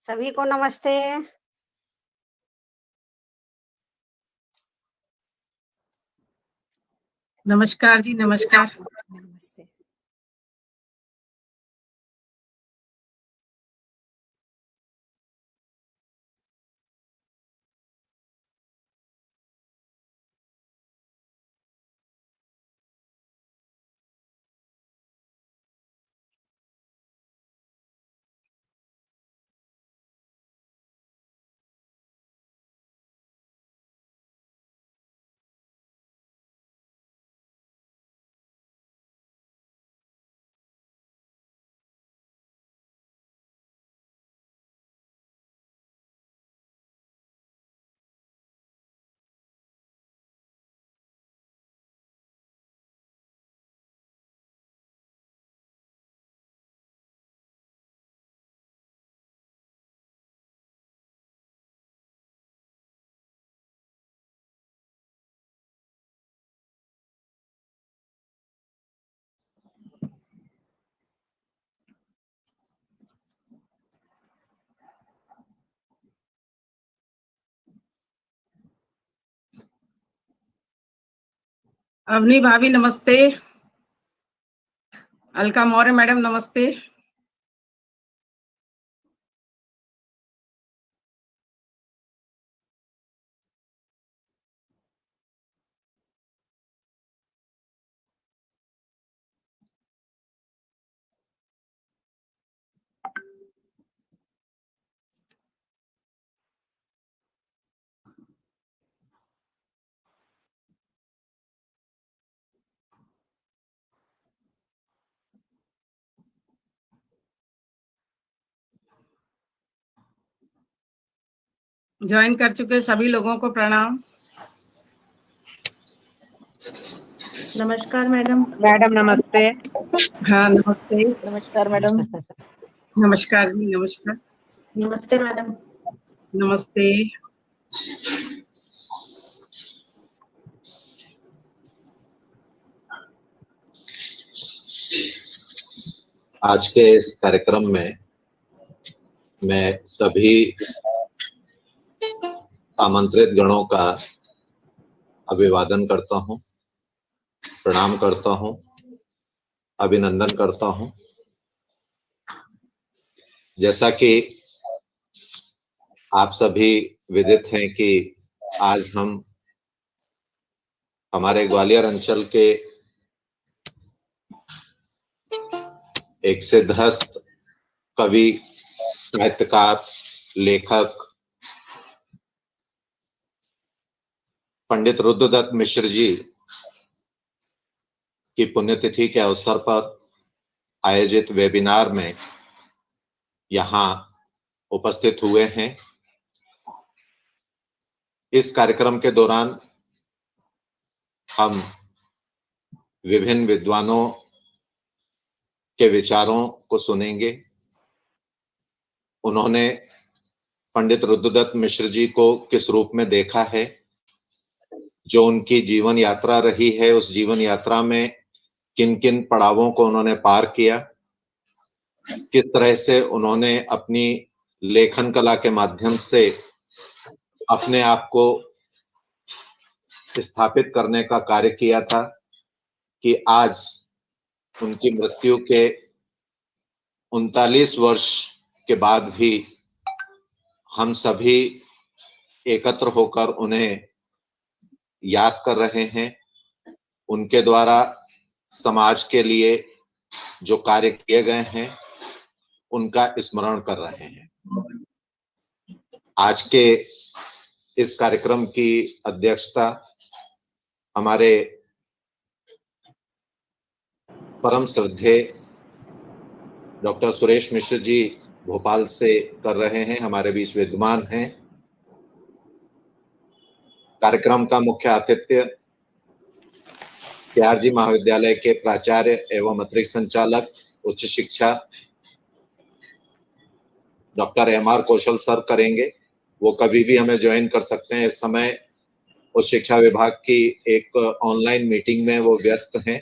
सभी को नमस्ते। नमस्कार जी, नमस्कार। नमस्ते। अवनी भाभी नमस्ते। अलका मौर्य मैडम नमस्ते। ज्वाइन कर चुके सभी लोगों को प्रणाम। नमस्कार मैडम। मैडम नमस्ते। हाँ नमस्ते। नमस्कार मैडम। नमस्कार जी, नमस्कार। नमस्ते मैडम। नमस्ते। आज के इस कार्यक्रम में मैं सभी आमंत्रित गणों का अभिवादन करता हूं, प्रणाम करता हूं, अभिनंदन करता हूं। जैसा कि आप सभी विदित हैं कि आज हम हमारे ग्वालियर अंचल के एक सिद्धहस्त कवि, साहित्यकार, लेखक पंडित रुद्रदत्त मिश्र जी की पुण्यतिथि के अवसर पर आयोजित वेबिनार में यहाँ उपस्थित हुए हैं। इस कार्यक्रम के दौरान हम विभिन्न विद्वानों के विचारों को सुनेंगे। उन्होंने पंडित रुद्रदत्त मिश्र जी को किस रूप में देखा है, जो उनकी जीवन यात्रा रही है, उस जीवन यात्रा में किन किन पड़ावों को उन्होंने पार किया, किस तरह से उन्होंने अपनी लेखन कला के माध्यम से अपने आप को स्थापित करने का कार्य किया था कि आज उनकी मृत्यु के 39 वर्ष के बाद भी हम सभी एकत्र होकर उन्हें याद कर रहे हैं। उनके द्वारा समाज के लिए जो कार्य किए गए हैं उनका स्मरण कर रहे हैं। आज के इस कार्यक्रम की अध्यक्षता हमारे परम श्रद्धेय डॉक्टर सुरेश मिश्र जी भोपाल से कर रहे हैं, हमारे बीच विद्यमान हैं। कार्यक्रम का मुख्य आतिथ्य त्यारजी महाविद्यालय के प्राचार्य एवं अतिरिक्त संचालक उच्च शिक्षा डॉक्टर एम.आर. कौशल सर करेंगे। वो कभी भी हमें ज्वाइन कर सकते हैं। इस समय उच्च शिक्षा विभाग की एक ऑनलाइन मीटिंग में वो व्यस्त हैं।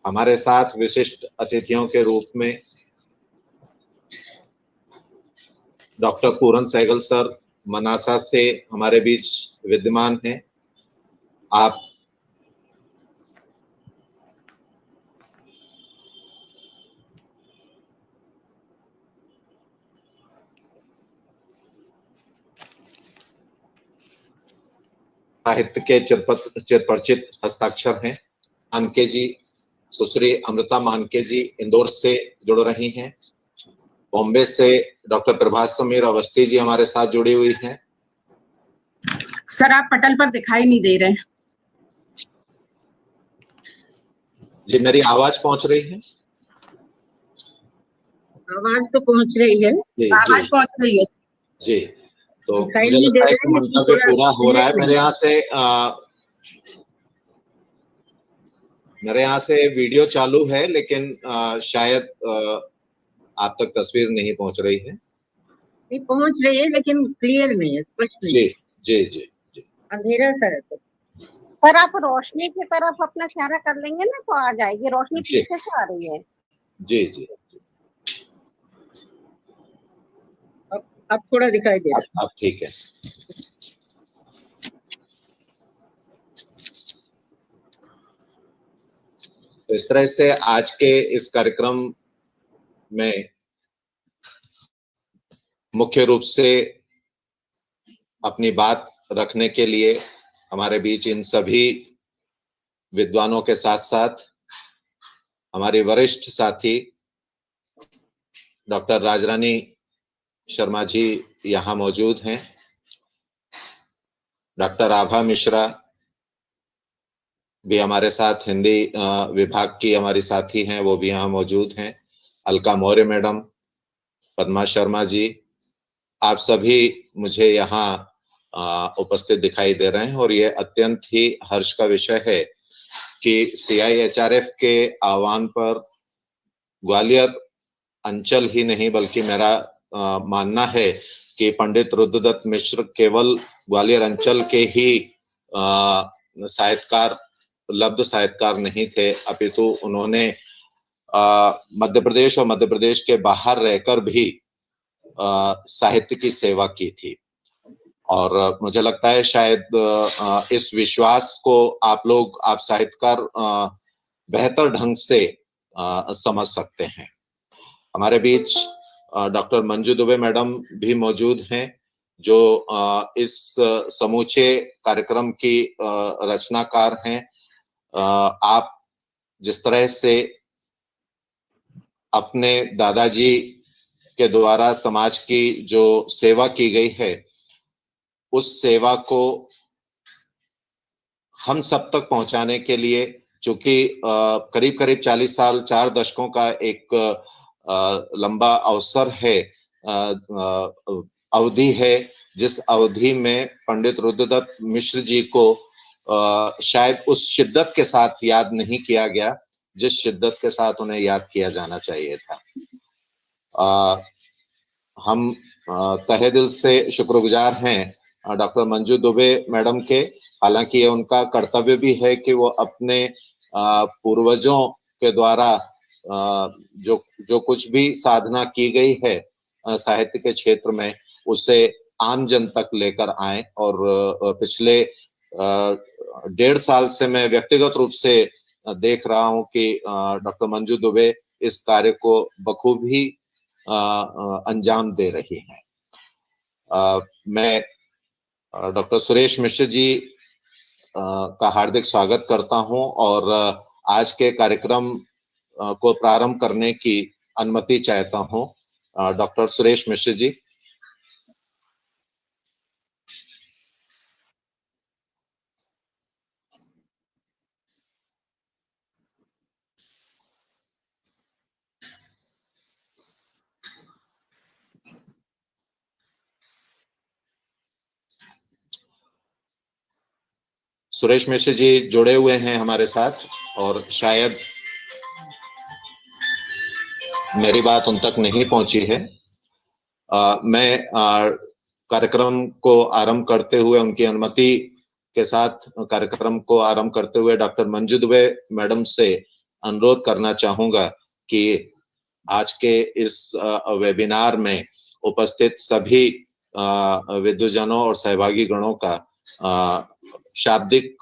हमारे साथ विशिष्ट अतिथियों के रूप में डॉक्टर पूरन सहगल सर मनासा से हमारे बीच विद्यमान हैं। आप साहित्य के चिरपरिचित हस्ताक्षर हैं। मानके जी, सुश्री अमृता मानके जी इंदौर से जुड़ रही हैं। बॉम्बे से डॉक्टर प्रभास समीर अवस्थी जी हमारे साथ जुड़ी हुई हैं। सर आप पटल पर दिखाई नहीं दे रहे हैं। जी, मेरी आवाज पहुंच रही है? आवाज तो पहुंच रही है। जी आवाज जी पहुंच रही है। जी। तो दिखाई मुझे नहीं लगता दे है रहा कि है, मंतव्य लेकिन पूरा हो रहा है। थोड़ा मेरे यहाँ से वीडियो चालू है, लेकिन शायद आप तक तस्वीर नहीं पहुंच रही है। नहीं पहुंच रही है, लेकिन क्लियर नहीं है, स्पष्ट नहीं जी है। जी जी जी। अंधेरा सा है तो। सर आप रोशनी की तरफ अपना चेहरा कर लेंगे ना तो आ जाएगी। रोशनी जी। पीछे से आ रही है। जी जी। अब थोड़ा दिखाई दे रहा अब ठीक है। तो इस तरह से आज के इस कार्यक्रम में मुख्य रूप से अपनी बात रखने के लिए हमारे बीच इन सभी विद्वानों के साथ साथ हमारे वरिष्ठ साथी डॉक्टर राजरानी शर्मा जी यहाँ मौजूद हैं। डॉक्टर आभा मिश्रा भी हमारे साथ हिंदी विभाग की हमारी साथी हैं, वो भी यहाँ मौजूद हैं। अलका मौर्य मैडम, पद्मा शर्मा जी, आप सभी मुझे यहाँ उपस्थित दिखाई दे रहे हैं। और ये अत्यंत ही हर्ष का विषय है कि CIHRF के आह्वान पर ग्वालियर अंचल ही नहीं बल्कि मेरा मानना है कि पंडित रुद्रदत्त मिश्र केवल ग्वालियर अंचल के ही साहित्यकार, लब्ध साहित्यकार नहीं थे, अपितु उन्होंने मध्य प्रदेश और मध्य प्रदेश के बाहर रहकर भी साहित्य की सेवा की थी। और मुझे लगता है शायद इस विश्वास को आप लोग, आप साहित्यकार बेहतर ढंग से समझ सकते हैं। हमारे बीच डॉक्टर मंजू दुबे मैडम भी मौजूद हैं, जो इस समूचे कार्यक्रम की रचनाकार हैं। आप जिस तरह से अपने दादाजी के द्वारा समाज की जो सेवा की गई है, उस सेवा को हम सब तक पहुंचाने के लिए, चूंकि करीब करीब 40 साल, 4 दशकों का एक लंबा अवसर है, अवधि है, जिस अवधि में पंडित रुद्रदत्त मिश्र जी को शायद उस शिद्दत के साथ याद नहीं किया गया जिस शिद्दत के साथ उन्हें याद किया जाना चाहिए था। हम तहे दिल से शुक्रगुजार हैं डॉक्टर मंजू दुबे मैडम के। हालांकि ये उनका कर्तव्य भी है कि वो अपने पूर्वजों के द्वारा जो कुछ भी साधना की गई है साहित्य के क्षेत्र में, उसे आम जन तक लेकर आए। और पिछले 1.5 साल से मैं व्यक्तिगत रूप से देख रहा हूं कि डॉक्टर मंजू दुबे इस कार्य को बखूबी अंजाम दे रही हैं। मैं डॉक्टर सुरेश मिश्र जी का हार्दिक स्वागत करता हूं और आज के कार्यक्रम को प्रारंभ करने की अनुमति चाहता हूं। डॉक्टर सुरेश मिश्र जी। सुरेश मिश्र जी जुड़े हुए हैं हमारे साथ और शायद मेरी बात उन तक नहीं पहुंची है। मैं कार्यक्रम को आरंभ करते हुए, उनकी अनुमति के साथ कार्यक्रम को आरंभ करते हुए डॉक्टर मंजू दुबे मैडम से अनुरोध करना चाहूंगा कि आज के इस वेबिनार में उपस्थित सभी विद्वजनों और सहभागी गणों का शाब्दिक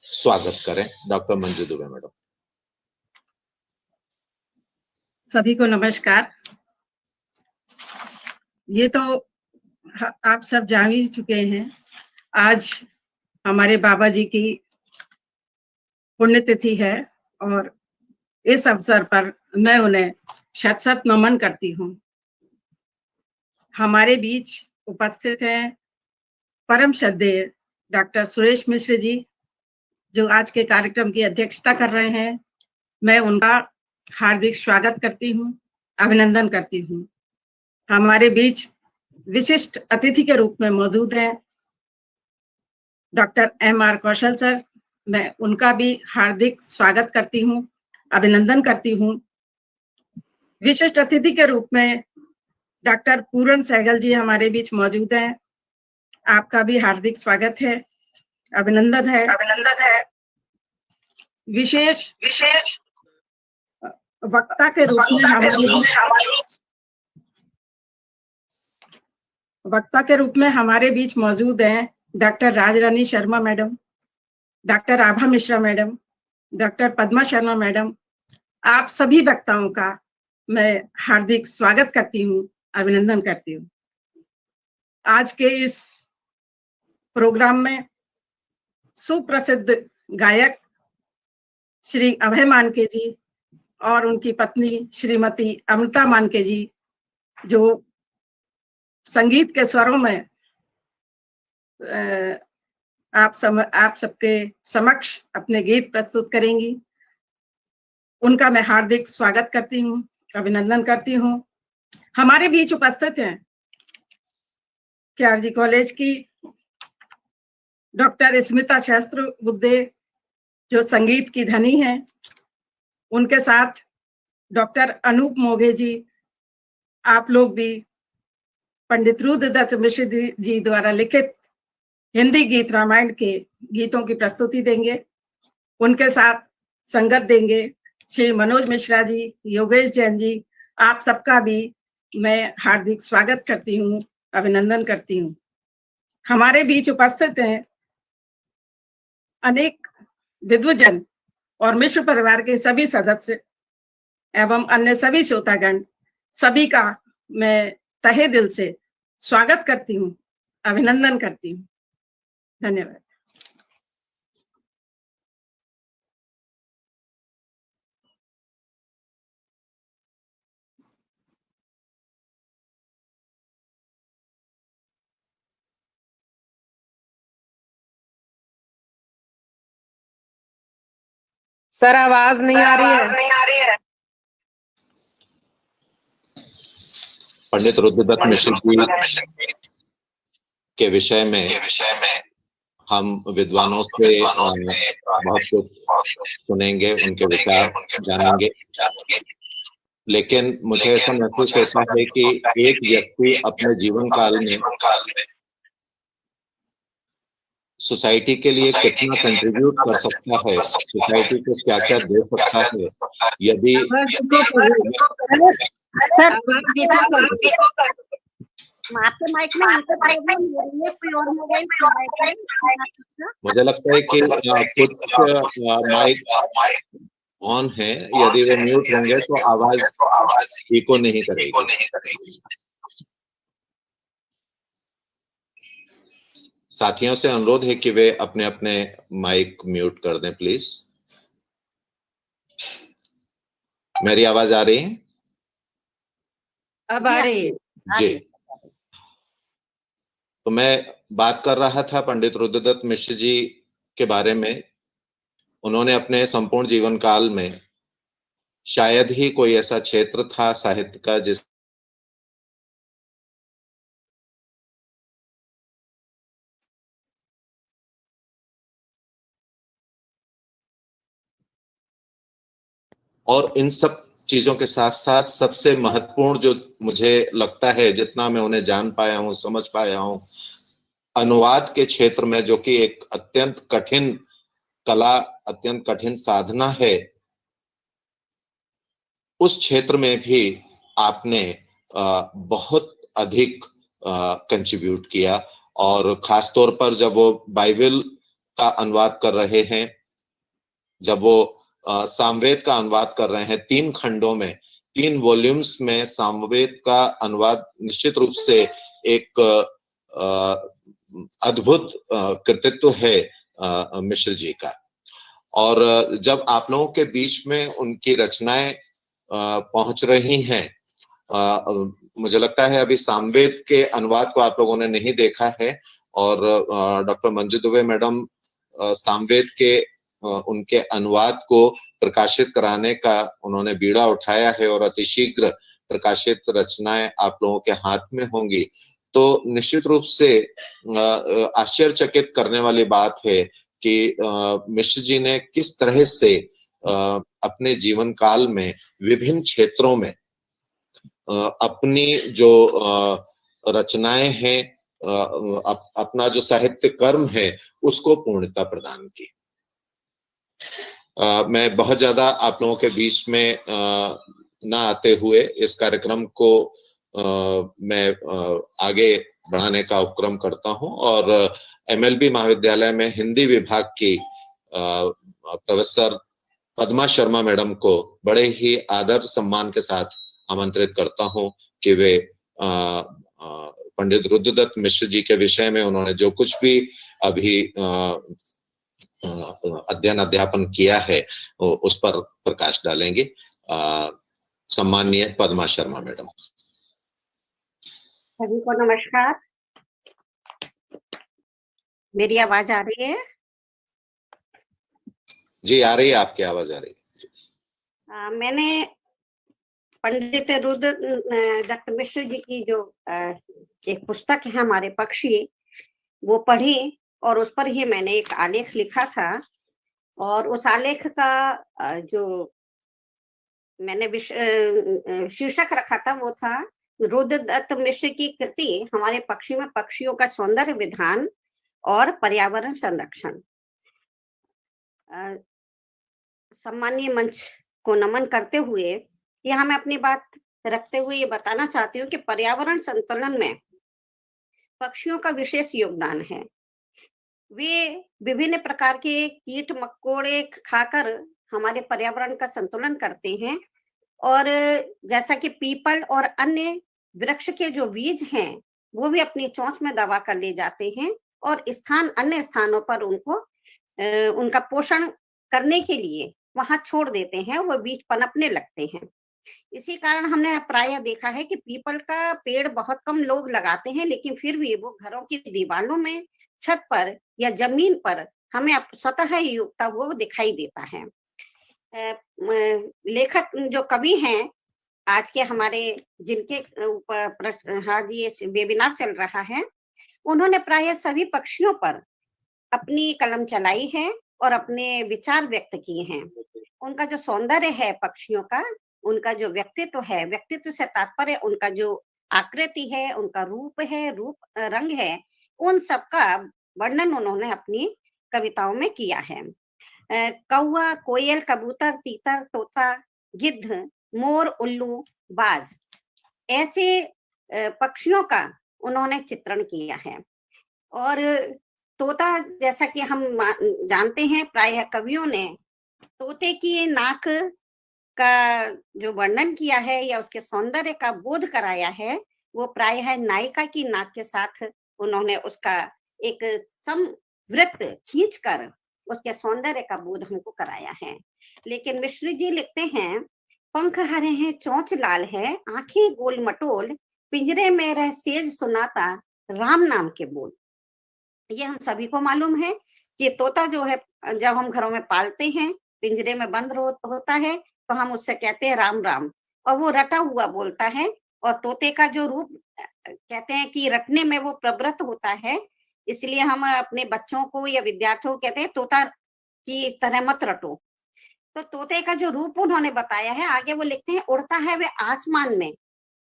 स्वागत करें। Doctor Manju Dubey madam. सभी को नमस्कार। ये तो आप सब जान ही चुके हैं, आज हमारे बाबा जी की पुण्यतिथि है और इस अवसर पर मैं उन्हें शत शत नमन करती हूँ। हमारे बीच उपस्थित हैं परम श्रद्धेय डॉक्टर सुरेश मिश्र जी, जो आज के कार्यक्रम की अध्यक्षता कर रहे हैं। मैं उनका हार्दिक स्वागत करती हूँ, अभिनंदन करती हूँ। हमारे बीच विशिष्ट अतिथि के रूप में मौजूद हैं डॉक्टर M.R. कौशल सर, मैं उनका भी हार्दिक स्वागत करती हूँ, अभिनंदन करती हूँ। विशिष्ट अतिथि के रूप में डॉक्टर पूरन सहगल जी हमारे बीच मौजूद हैं, आपका भी हार्दिक स्वागत है, अभिनंदन है। विशेष वक्ता के रूप में हमारे बीच मौजूद हैं doctor Rajrani Sharma madam, doctor Abha Mishra madam, doctor Padma Sharma madam. आप सभी वक्ताओं का मैं हार्दिक स्वागत करती हूँ, अभिनंदन करती हूँ। आज के इस प्रोग्राम में सुप्रसिद्ध गायक श्री अभय मानके जी और उनकी पत्नी श्रीमती अमृता मानके जी, जो संगीत के स्वरों में आप सबके समक्ष अपने गीत प्रस्तुत करेंगी। उनका मैं हार्दिक स्वागत करती हूँ, अभिनंदन करती हूँ। हमारे बीच उपस्थित हैं KRG कॉलेज की डॉक्टर स्मिता शास्त्री बुद्धे, जो संगीत की धनी हैं। उनके साथ डॉक्टर अनूप मोघे जी, आप लोग भी पंडित रुद्रदत्त मिश्र जी द्वारा लिखित हिंदी गीत रामायण के गीतों की प्रस्तुति देंगे। उनके साथ संगत देंगे श्री मनोज मिश्रा जी, योगेश जैन जी। आप सबका भी मैं हार्दिक स्वागत करती हूँ, अभिनंदन करती हूँ। हमारे बीच उपस्थित हैं अनेक विद्वजन और मिश्र परिवार के सभी सदस्य एवं अन्य सभी श्रोतागण, सभी का मैं तहे दिल से स्वागत करती हूँ, अभिनंदन करती हूँ। धन्यवाद। सर आवाज नहीं आ रही है। पंडित रुद्रदत्त मिश्र जी के विषय में हम विद्वानों से बहुत कुछ सुनेंगे, उनके विचार जानेंगे। लेकिन मुझे ऐसा महसूस होता है कि एक व्यक्ति अपने जीवन काल में सोसाइटी के लिए कितना कंट्रीब्यूट कर सकता है, सोसाइटी को क्या क्या दे सकता है, यदि आपके माइक में प्रॉब्लम हो रही है, कोई और मोबाइल मुझे लगता है कि कुछ माइक ऑन है, यदि वे म्यूट होंगे तो आवाज इको नहीं करेगी। साथियों से अनुरोध है कि वे अपने अपने माइक म्यूट कर दें प्लीज। मेरी आवाज आ रही है? अब आ रही है जी। तो मैं बात कर रहा था पंडित रुद्रदत्त मिश्र जी के बारे में। उन्होंने अपने संपूर्ण जीवन काल में शायद ही कोई ऐसा क्षेत्र था साहित्य का जिस और इन सब चीजों के साथ साथ सबसे महत्वपूर्ण जो मुझे लगता है, जितना मैं उन्हें जान पाया हूं, समझ पाया हूं, अनुवाद के क्षेत्र में, जो कि एक अत्यंत कठिन कला, अत्यंत कठिन साधना है, उस क्षेत्र में भी आपने बहुत अधिक कंट्रीब्यूट किया। और खास तौर पर जब वो बाइबल का अनुवाद कर रहे हैं, जब वो सामवेद का अनुवाद कर रहे हैं, 3 खंडों में, 3 वॉल्यूम्स में सामवेद का अनुवाद निश्चित रूप से एक अद्भुत कृतित्व है मिश्र जी का। और जब आप लोगों के बीच में उनकी रचनाएं पहुंच रही हैं, मुझे लगता है अभी सामवेद के अनुवाद को आप लोगों ने नहीं देखा है, और डॉक्टर मंजू दुबे मैडम सामवेद के उनके अनुवाद को प्रकाशित कराने का उन्होंने बीड़ा उठाया है, और अतिशीघ्र प्रकाशित रचनाएं आप लोगों के हाथ में होंगी। तो निश्चित रूप से आश्चर्यचकित करने वाली बात है कि मिश्र जी ने किस तरह से अपने जीवन काल में विभिन्न क्षेत्रों में अपनी जो रचनाएं हैं, अपना जो साहित्य कर्म है, उसको पूर्णता प्रदान की। मैं बहुत ज्यादा आप लोगों के बीच में ना आते हुए इस कार्यक्रम को मैं आगे बढ़ाने का उपक्रम करता हूं, और MLB महाविद्यालय में हिंदी विभाग की प्रोफेसर पद्मा शर्मा मैडम को बड़े ही आदर सम्मान के साथ आमंत्रित करता हूं कि वे पंडित रुद्रदत्त मिश्र जी के विषय में उन्होंने जो कुछ भी अभी अध्ययन अध्यापन किया है उस पर प्रकाश डालेंगे। सम्माननीय पद्मा शर्मा मैडम। सभी को नमस्कार। मेरी आवाज आ रही है? जी आ रही है, आपकी आवाज आ रही है। मैंने पंडित रुद्रदत्त मिश्र जी की जो एक पुस्तक है हमारे पक्षी, वो पढ़ी, और उस पर ही मैंने एक आलेख लिखा था। और उस आलेख का जो मैंने शीर्षक रखा था वो था रुद्रदत्त मिश्र की कृति हमारे पक्षी में पक्षियों का सौंदर्य विधान और पर्यावरण संरक्षण। सम्मानीय मंच को नमन करते हुए यहाँ मैं अपनी बात रखते हुए ये बताना चाहती हूँ कि पर्यावरण संतुलन में पक्षियों का विशेष योगदान है। वे विभिन्न प्रकार के कीट मकोड़े खाकर हमारे पर्यावरण का संतुलन करते हैं, और जैसा कि पीपल और अन्य वृक्ष के जो बीज हैं वो भी अपनी चोंच में दबा कर ले जाते हैं, और अन्य स्थानों पर उनका पोषण करने के लिए वहां छोड़ देते हैं, वो बीज पनपने लगते हैं। इसी कारण हमने प्रायः देखा है कि पीपल का पेड़ बहुत कम लोग लगाते हैं, लेकिन फिर भी वो घरों की दीवारों में, छत पर या जमीन पर हमें स्वतः ही उगता हुआ दिखाई देता है। लेखक जो कवि हैं आज के हमारे, जिनके ऊपर आज ये वेबिनार चल रहा है, उन्होंने प्रायः सभी पक्षियों पर अपनी कलम चलाई है और अपने विचार व्यक्त किए हैं। उनका जो सौंदर्य है पक्षियों का, उनका जो व्यक्तित्व है, व्यक्तित्व से तात्पर्य उनका जो आकृति है, उनका रूप है, रंग है, उन सबका वर्णन उन्होंने अपनी कविताओं में किया है। कौवा, कोयल, कबूतर, तीतर, तोता, गिद्ध, मोर, उल्लू, बाज, ऐसे पक्षियों का उन्होंने चित्रण किया है। और तोता, जैसा कि हम जानते हैं, प्रायः कवियों ने तोते की नाक का जो वर्णन किया है या उसके सौंदर्य का बोध कराया है, वो प्रायः नायिका की नाक के साथ उन्होंने उसका एक समवृत्त खींचकर उसके सौंदर्य का बोध हमको कराया है। लेकिन मिश्र जी लिखते हैं, पंख हरे हैं, चोंच लाल है, आंखें गोल मटोल, पिंजरे में रह सेज सुनाता राम नाम के बोल। ये हम सभी को मालूम है कि तोता जो है, जब हम घरों में पालते हैं, पिंजरे में बंद होता है, तो हम उससे कहते हैं राम राम, और वो रटा हुआ बोलता है। और तोते का जो रूप कहते हैं कि रटने में वो प्रवृत्त होता है, इसलिए हम अपने बच्चों को या विद्यार्थियों को कहते हैं तोता की तरह मत रटो। तो तोते का जो रूप उन्होंने बताया है, आगे वो लिखते हैं, उड़ता है वे आसमान में,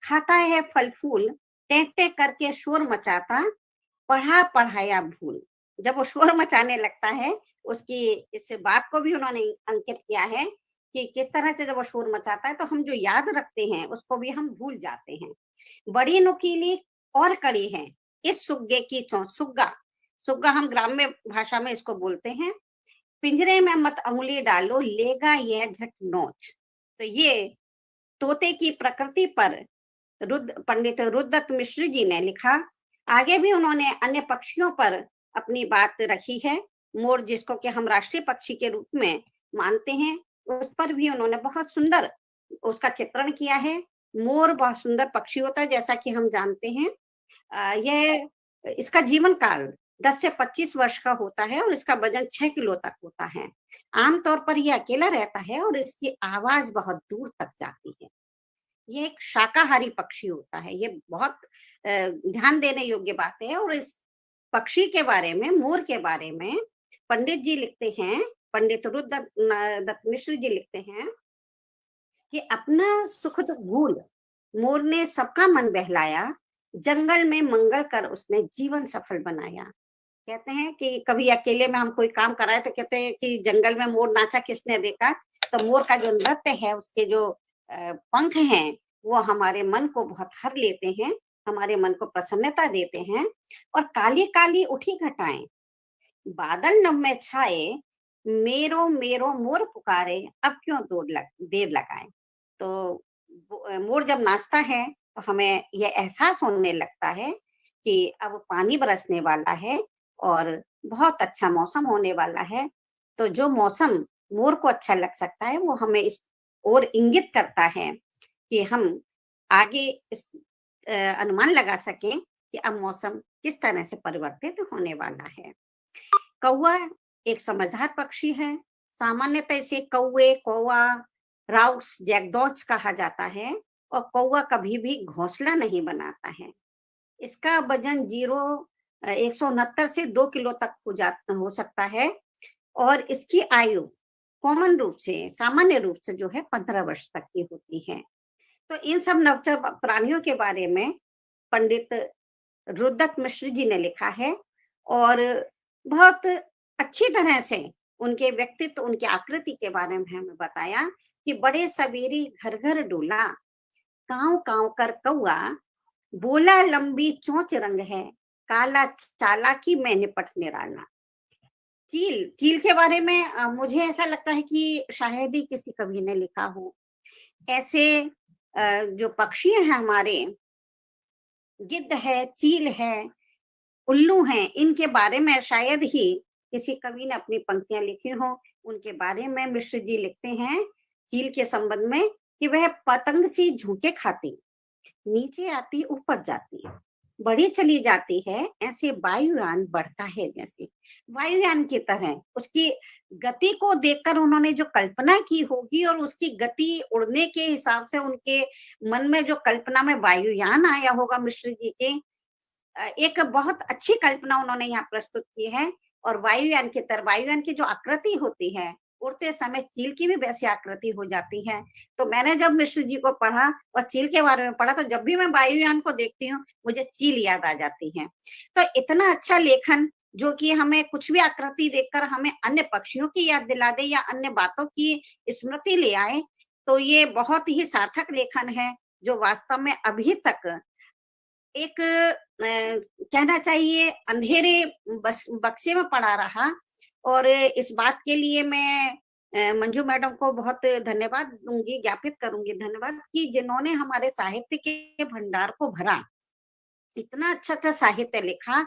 खाता है फल फूल, टेक टेक करके शोर मचाता, पढ़ा पढ़ाया भूल। जब वो शोर मचाने लगता है, उसकी इस बात को भी उन्होंने अंकित किया है कि किस तरह से जब वो शोर मचाता है तो हम जो याद रखते हैं उसको भी हम भूल जाते हैं। बड़ी नुकीली और कड़ी है इस सुग्गे की चोंच। सुग्गा, सुग्गा हम ग्राम्य भाषा में इसको बोलते हैं। पिंजरे में मत अंगुली डालो, लेगा यह झट नोच। तो ये तोते की प्रकृति पर पंडित रुद्रदत्त मिश्र जी ने लिखा। आगे भी उन्होंने अन्य पक्षियों पर अपनी बात रखी है। मोर, जिसको कि हम राष्ट्रीय पक्षी के रूप में मानते हैं, उस पर भी उन्होंने बहुत सुंदर उसका चित्रण किया है। मोर बहुत सुंदर पक्षी होता है, जैसा कि हम जानते हैं। यह इसका जीवन काल 10 से 25 वर्ष का होता है और इसका वजन 6 किलो तक होता है। आमतौर पर यह अकेला रहता है और इसकी आवाज बहुत दूर तक जाती है। ये एक शाकाहारी पक्षी होता है। ये बहुत ध्यान देने योग्य बात है। और इस पक्षी के बारे में, मोर के बारे में पंडित जी लिखते हैं, पंडित रुद्रदत्त मिश्र जी लिखते हैं कि अपना सुखद भूल मोर ने सबका मन बहलाया, जंगल में मंगल कर उसने जीवन सफल बनाया। कहते हैं कि कभी अकेले में हम कोई काम कराए तो कहते हैं कि जंगल में मोर नाचा किसने देखा। तो मोर का जो नृत्य है, उसके जो पंख हैं, वो हमारे मन को बहुत हर लेते हैं, हमारे मन को प्रसन्नता देते हैं। और काली काली उठी घटाएं, बादल नभ में छाए, मेरो मेरो मोर पुकारे, अब क्यों देर लगाए। तो मोर जब नाचता है तो हमें यह एहसास होने लगता है कि अब पानी बरसने वाला है और बहुत अच्छा मौसम होने वाला है। तो जो मौसम मोर को अच्छा लग सकता है, वो हमें इस ओर इंगित करता है कि हम आगे इस अनुमान लगा सकें कि अब मौसम किस तरह से परिवर्तित होने वाला है। कौवा एक समझदार पक्षी है। सामान्यतः इसे कौवे, कौवा, राउस, जैकडॉच कहा जाता है। और कौवा कभी भी घोंसला नहीं बनाता है। इसका वजन 169 से 2 किलो तक हो सकता है। और इसकी आयु कॉमन रूप से, सामान्य रूप से जो है 15 वर्ष तक की होती है। तो इन सब नवचर प्राणियों के बारे में पंडित रुद्रदत्त मिश्र जी ने लिखा है और बहुत अच्छी तरह से उनके व्यक्तित्व, उनकी आकृति के बारे में हमें बताया कि बड़े सवेरे घर घर डोला, कांव कांव कर कौआ, बोला लंबी चोंच रंग है, काला चालाकी में निपट निराला। चील, चील के बारे में मुझे ऐसा लगता है कि शायद ही किसी कवि ने लिखा हो। ऐसे जो पक्षी हैं हमारे, गिद्ध है, चील है, उल्लू हैं, इनके बारे में शायद ही किसी कवि ने अपनी पंक्तियां लिखी हो। उनके बारे में मिश्र जी लिखते हैं चील के संबंध में कि वह पतंग सी झुके खाती, नीचे आती ऊपर जाती, बढ़ी चली जाती है, ऐसे वायुयान बढ़ता है जैसे। वायुयान की तरह उसकी गति को देखकर उन्होंने जो कल्पना की होगी और उसकी गति उड़ने के हिसाब से उनके मन में जो कल्पना में वायुयान आया होगा मिश्र जी के, एक बहुत अच्छी कल्पना उन्होंने यहाँ प्रस्तुत की है। और वायुयान की तरह, वायुयान की जो आकृति होती है, उड़ते समय चील की भी वैसी आकृति हो जाती है। तो मैंने जब मिश्र जी को पढ़ा और चील के बारे में पढ़ा, तो जब भी मैं वायुयान को देखती हूँ मुझे चील याद आ जाती है। तो इतना अच्छा लेखन, जो कि हमें कुछ भी आकृति देखकर हमें अन्य पक्षियों की याद दिला दे या अन्य बातों की स्मृति ले आए, तो ये बहुत ही सार्थक लेखन है, जो वास्तव में अभी तक एक कहना चाहिए अंधेरे बक्से में पड़ा रहा। और इस बात के लिए मैं मंजू मैडम को बहुत धन्यवाद दूंगी, ज्ञापित करूंगी धन्यवाद, कि जिन्होंने हमारे साहित्य के भंडार को भरा, इतना अच्छा अच्छा साहित्य लिखा।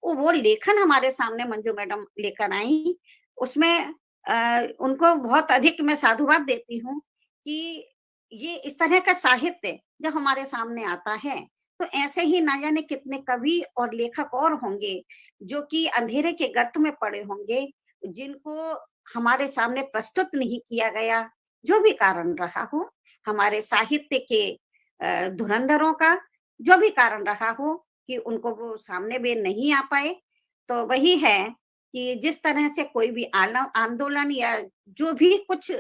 वो लेखन हमारे सामने मंजू मैडम लेकर आई, उसमें उनको बहुत अधिक मैं साधुवाद देती हूँ कि ये इस तरह का साहित्य जब हमारे सामने आता है, तो ऐसे ही ना जाने कितने कवि और लेखक और होंगे जो कि अंधेरे के गर्त में पड़े होंगे, जिनको हमारे सामने प्रस्तुत नहीं किया गया, जो भी कारण रहा हो, हमारे साहित्य के धुरंधरों का जो भी कारण रहा हो कि उनको वो सामने में नहीं आ पाए। तो वही है कि जिस तरह से कोई भी आंदोलन या जो भी कुछ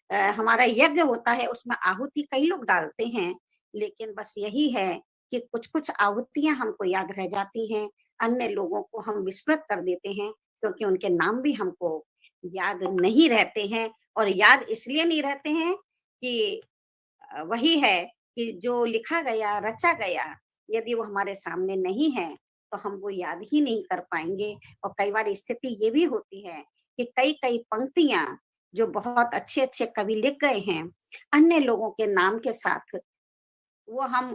हमारा यज्ञ होता है, उसमें आहुति कई लोग डालते हैं, लेकिन बस यही है कि कुछ कुछ आहुतियां हमको याद रह जाती हैं, अन्य लोगों को हम विस्मृत कर देते हैं, क्योंकि उनके नाम भी हमको याद नहीं रहते हैं। और याद इसलिए नहीं रहते हैं कि वही है कि जो लिखा गया, रचा गया, यदि वो हमारे सामने नहीं है तो हम वो याद ही नहीं कर पाएंगे। और कई बार स्थिति ये भी होती है कि कई-कई पंक्तियां जो बहुत अच्छे-अच्छे कवि लिख गए हैं, अन्य लोगों के नाम के साथ वो हम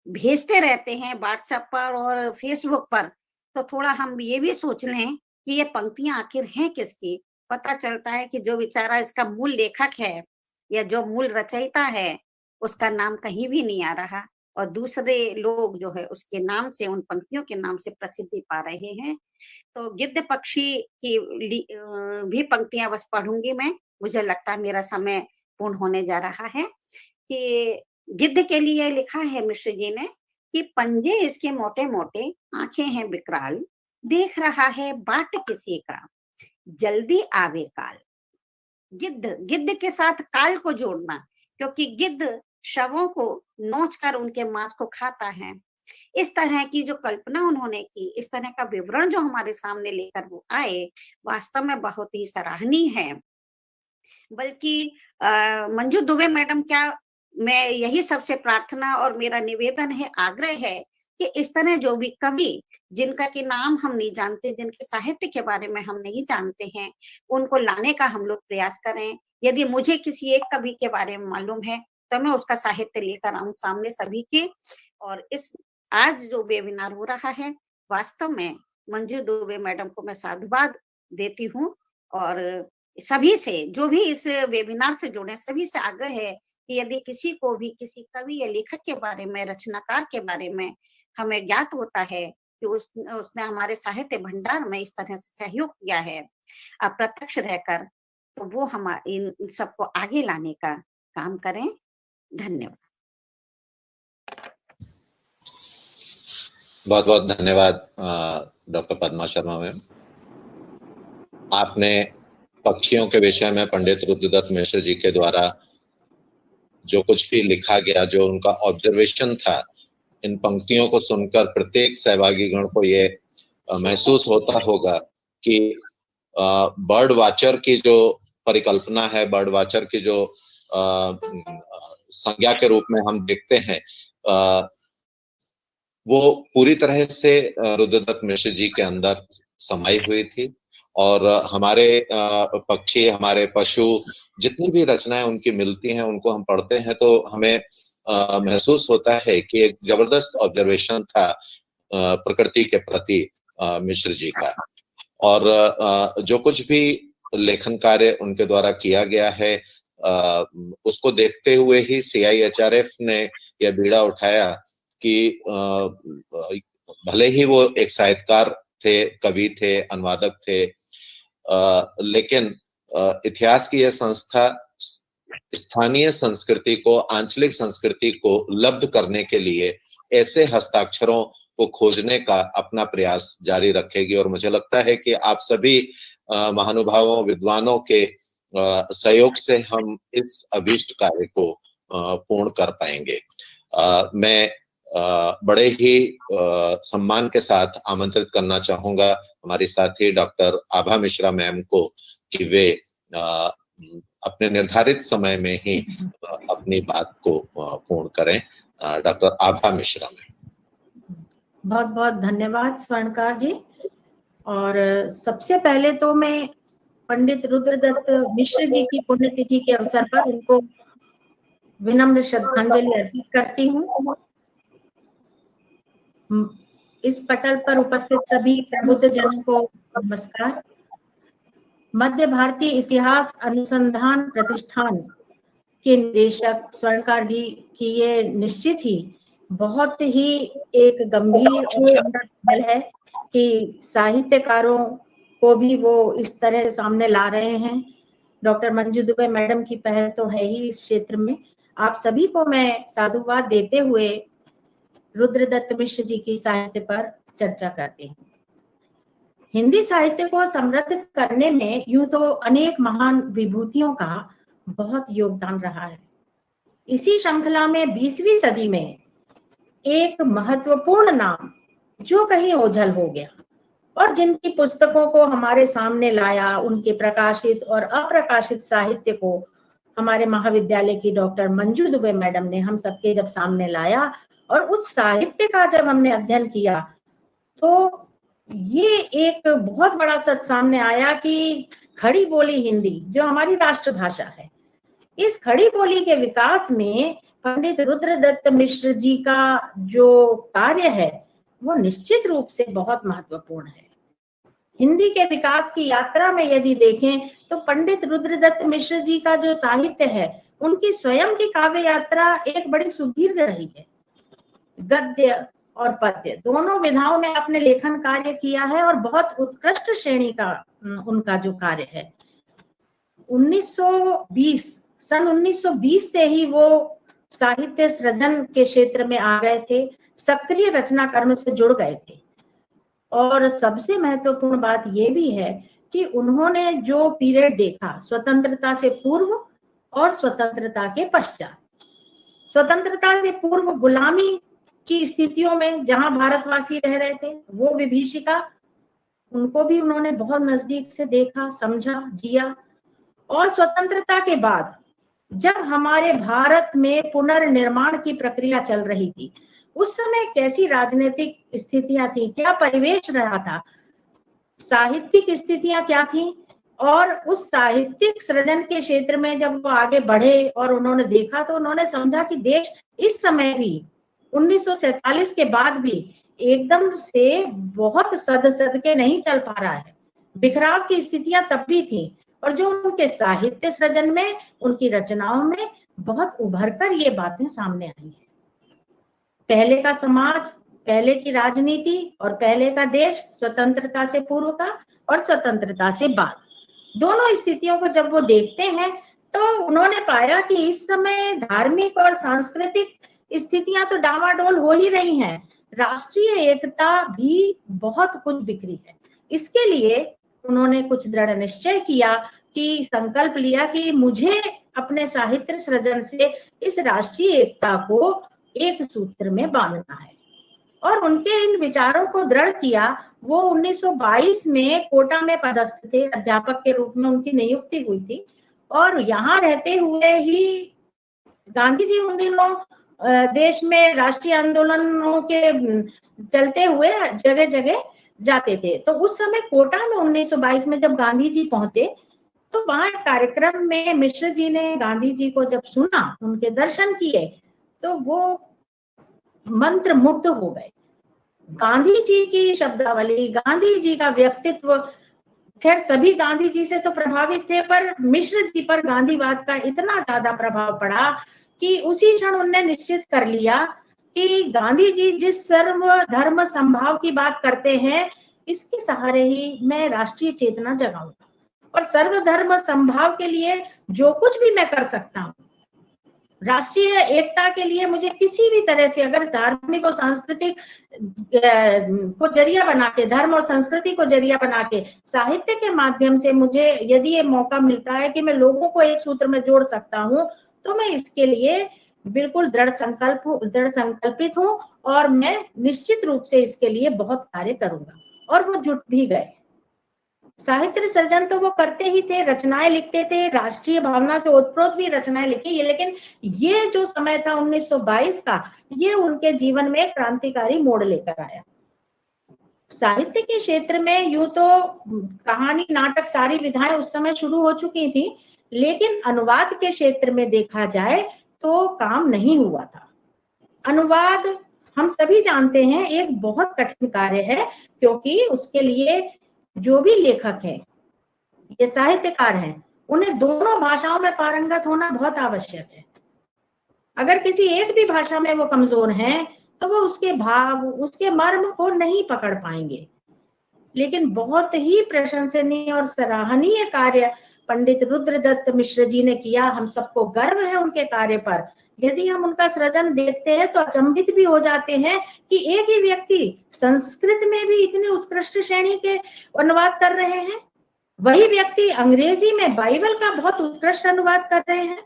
भेजते रहते हैं व्हाट्सएप पर और फेसबुक पर, तो थोड़ा हम ये भी सोच लें कि ये पंक्तियां आखिर हैं किसकी। पता चलता है कि जो बेचारा इसका मूल लेखक है या जो मूल रचयिता है, उसका नाम कहीं भी नहीं आ रहा और दूसरे लोग जो है उसके नाम से, उन पंक्तियों के नाम से प्रसिद्धि पा रहे हैं। तो गिद्ध पक्षी की भी पंक्तियां बस पढ़ूंगी मैं। मुझे लगता है मेरा समय पूर्ण होने जा रहा है। कि गिद्ध के लिए लिखा है मिश्र जी ने कि पंजे इसके मोटे मोटे, आंखें हैं विकराल, देख रहा है बाट किसी का, जल्दी आवे काल। गिद्ध, गिद्ध के साथ काल को जोड़ना, क्योंकि गिद्ध शवों को नोच कर उनके मांस को खाता है। इस तरह की जो कल्पना उन्होंने की, इस तरह का विवरण जो हमारे सामने लेकर वो आए, वास्तव में बहुत ही सराहनीय है। बल्कि मंजू दुबे मैडम, क्या मैं यही सबसे प्रार्थना और मेरा निवेदन है, आग्रह है कि इस तरह जो भी कवि जिनका के नाम हम नहीं जानते, जिनके साहित्य के बारे में हम नहीं जानते हैं, उनको लाने का हम लोग प्रयास करें। यदि मुझे किसी एक कवि के बारे में मालूम है तो मैं उसका साहित्य लेकर आऊं सामने सभी के। और इस आज जो वेबिनार हो रहा है, वास्तव में मंजू दुबे मैडम को मैं साधुवाद देती हूँ। और सभी से, जो भी इस वेबिनार से जुड़े, सभी से आग्रह है कि यदि किसी को भी किसी कवि या लेखक के बारे में, रचनाकार के बारे में हमें ज्ञात होता है कि उसने हमारे साहित्य भंडार में इस तरह से सहयोग किया है अप्रत्यक्ष रहकर, तो वो हम इन सबको आगे लाने का काम करें। धन्यवाद। बहुत बहुत धन्यवाद डॉक्टर पद्मा शर्मा मैम। आपने पक्षियों के विषय में पंडित रुद्रदत्त मिश्र जी के द्वारा जो कुछ भी लिखा गया, जो उनका ऑब्जर्वेशन था, इन पंक्तियों को सुनकर प्रत्येक सहभागी गण को ये महसूस होता होगा कि बर्ड वाचर की जो परिकल्पना है, बर्ड वाचर की जो संज्ञा के रूप में हम देखते हैं, वो पूरी तरह से रुद्रदत्त मिश्र जी के अंदर समाई हुई थी। और हमारे पक्षी, हमारे पशु, जितनी भी रचनाएं उनकी मिलती हैं, उनको हम पढ़ते हैं तो हमें महसूस होता है कि एक जबरदस्त ऑब्जर्वेशन था प्रकृति के प्रति मिश्र जी का। और जो कुछ भी लेखन कार्य उनके द्वारा किया गया है, उसको देखते हुए ही CIHRF ने यह बीड़ा उठाया कि भले ही वो एक साहित्यकार थे, कवि थे, अनुवादक थे, लेकिन इतिहास की यह संस्था स्थानीय संस्कृति को, आंचलिक संस्कृति को लब्ध करने के लिए ऐसे हस्ताक्षरों को खोजने का अपना प्रयास जारी रखेगी। और मुझे लगता है कि आप सभी महानुभावों, विद्वानों के सहयोग से हम इस अभीष्ट कार्य को पूर्ण कर पाएंगे। मैं बड़े ही सम्मान के साथ आमंत्रित करना चाहूंगा हमारी साथी डॉक्टर आभा मिश्रा मैम को कि वे अपने निर्धारित समय में ही अपनी बात को पूर्ण करें। Doctor Abha Mishra ma'am. बहुत बहुत धन्यवाद स्वर्णकार जी। और सबसे पहले तो मैं पंडित रुद्रदत्त मिश्र जी की पुण्यतिथि के अवसर पर उनको विनम्र श्रद्धांजलि अर्पित करती हूँ। इस पटल पर उपस्थित सभी प्रबुद्ध जनों को नमस्कार। मध्य भारतीय इतिहास अनुसंधान प्रतिष्ठान के निदेशक स्वर्णकार जी की ये निश्चित ही बहुत ही एक गंभीर पहल है कि साहित्यकारों को भी वो इस तरह से सामने ला रहे हैं। डॉक्टर मंजू दुबे मैडम की पहल तो है ही इस क्षेत्र में। आप सभी को मैं साधुवाद देते हुए रुद्रदत्त मिश्र जी की साहित्य पर चर्चा करती हूँ। हिंदी साहित्य को समृद्ध करने में यूं तो अनेक महान विभूतियों का बहुत योगदान रहा है। इसी श्रृंखला में 20वीं सदी में एक महत्वपूर्ण नाम जो कहीं ओझल हो गया और जिनकी पुस्तकों को हमारे सामने लाया, उनके प्रकाशित और अप्रकाशित साहित्य को हमारे महाविद्यालय की डॉक्टर मंजू दुबे मैडम ने हम सबके जब सामने लाया और उस साहित्य का जब हमने अध्ययन किया, तो ये एक बहुत बड़ा सच सामने आया कि खड़ी बोली हिंदी जो हमारी राष्ट्रभाषा है, इस खड़ी बोली के विकास में पंडित रुद्रदत्त मिश्र जी का जो कार्य है वो निश्चित रूप से बहुत महत्वपूर्ण है। हिंदी के विकास की यात्रा में यदि देखें तो पंडित रुद्रदत्त मिश्र जी का जो साहित्य है, उनकी स्वयं की काव्य यात्रा एक बड़ी सुदीर्घ रही है। गद्य और पद्य दोनों विधाओं में अपने लेखन कार्य किया है और बहुत उत्कृष्ट श्रेणी का उनका जो कार्य है। 1920 से ही वो साहित्य सृजन के क्षेत्र में आ गए थे, सक्रिय रचना कर्म से जुड़ गए थे। और सबसे महत्वपूर्ण बात ये भी है कि उन्होंने जो पीरियड देखा स्वतंत्रता से पूर्व और स्वतंत्रता के पश्चात, स्वतंत्रता से पूर्व गुलामी की स्थितियों में जहां भारतवासी रह रहे थे, वो विभीषिका, उनको भी उन्होंने बहुत नजदीक से देखा, समझा, जिया। और स्वतंत्रता के बाद जब हमारे भारत में पुनर्निर्माण की प्रक्रिया चल रही थी, उस समय कैसी राजनीतिक स्थितियां थी, क्या परिवेश रहा था, साहित्यिक स्थितियां क्या थी, और उस साहित्यिक सृजन के क्षेत्र में जब वो आगे बढ़े और उन्होंने देखा तो उन्होंने समझा कि देश इस समय भी 1947 के बाद भी एकदम से बहुत सद के नहीं चल पा रहा है। बिखराव की स्थितियां तब भी थी और जो उनके साहित्य सृजन में, उनकी रचनाओं में बहुत उभर कर ये बातें सामने आई है। पहले का समाज, पहले की राजनीति और पहले का देश, स्वतंत्रता से पूर्व का और स्वतंत्रता से बाद, दोनों स्थितियों को जब वो देखते हैं तो उन्होंने पाया कि इस समय धार्मिक और सांस्कृतिक स्थितियां तो डामाडोल हो ही रही हैं, राष्ट्रीय एकता भी बहुत कुछ बिखरी है। इसके लिए उन्होंने कुछ दृढ़ निश्चय किया कि संकल्प लिया कि मुझे अपने साहित्य सृजन से इस राष्ट्रीय एकता को एक सूत्र में बांधना है। और उनके इन विचारों को दृढ़ किया। वो 1922 में कोटा में पदस्थ थे, अध्यापक के रूप में उनकी नियुक्ति हुई थी और यहाँ रहते हुए ही गांधी जी उन दिनों देश में राष्ट्रीय आंदोलनों के चलते हुए जगह जगह जाते थे। तो उस समय कोटा में 1922 में जब गांधी जी पहुंचे तो वहां एक कार्यक्रम में मिश्र जी ने गांधी जी को जब सुना, उनके दर्शन किए, तो वो मंत्र मुग्ध हो गए। गांधी जी की शब्दावली, गांधी जी का व्यक्तित्व, खैर सभी गांधी जी से तो प्रभावित थे, पर मिश्र जी पर गांधीवाद का इतना ज्यादा प्रभाव पड़ा कि उसी क्षण उन्होंने निश्चित कर लिया कि गांधी जी जिस सर्व धर्म संभाव की बात करते हैं, इसके सहारे ही मैं राष्ट्रीय चेतना जगाऊंगा और सर्वधर्म संभाव के लिए जो कुछ भी मैं कर सकता हूँ, राष्ट्रीय एकता के लिए मुझे किसी भी तरह से, अगर धार्मिक और सांस्कृतिक को जरिया बना के, धर्म और संस्कृति को जरिया बना के, साहित्य के माध्यम से मुझे यदि ये मौका मिलता है कि मैं लोगों को एक सूत्र में जोड़ सकता हूँ, तो मैं इसके लिए बिल्कुल दृढ़ संकल्पित हूँ और मैं निश्चित रूप से इसके लिए बहुत कार्य करूंगा। और वो जुट भी गए। साहित्य सृजन तो वो करते ही थे, रचनाएं लिखते थे, राष्ट्रीय भावना से ओतप्रोत भी रचनाएं लिखी, लेकिन ये जो समय था 1922 का, ये उनके जीवन में क्रांतिकारी मोड़ लेकर आया। साहित्य के क्षेत्र में यूं तो कहानी, नाटक, सारी विधाएं उस समय शुरू हो चुकी थी, लेकिन अनुवाद के क्षेत्र में देखा जाए तो काम नहीं हुआ था। अनुवाद हम सभी जानते हैं एक बहुत कठिन कार्य है, क्योंकि उसके लिए जो भी लेखक है, ये साहित्यकार हैं, उन्हें दोनों भाषाओं में पारंगत होना बहुत आवश्यक है। अगर किसी एक भी भाषा में वो कमजोर हैं तो वो उसके भाव, उसके मर्म को नहीं पकड़ पाएंगे। लेकिन बहुत ही प्रशंसनीय और सराहनीय कार्य पंडित रुद्रदत्त मिश्र जी ने किया। हम सबको गर्व है उनके कार्य पर। यदि हम उनका सृजन देखते हैं तो अचंभित भी हो जाते हैं कि एक ही व्यक्ति संस्कृत में भी इतनी उत्कृष्ट श्रेणी के अनुवाद कर रहे हैं, वही व्यक्ति अंग्रेजी में बाइबल का बहुत उत्कृष्ट अनुवाद कर रहे हैं,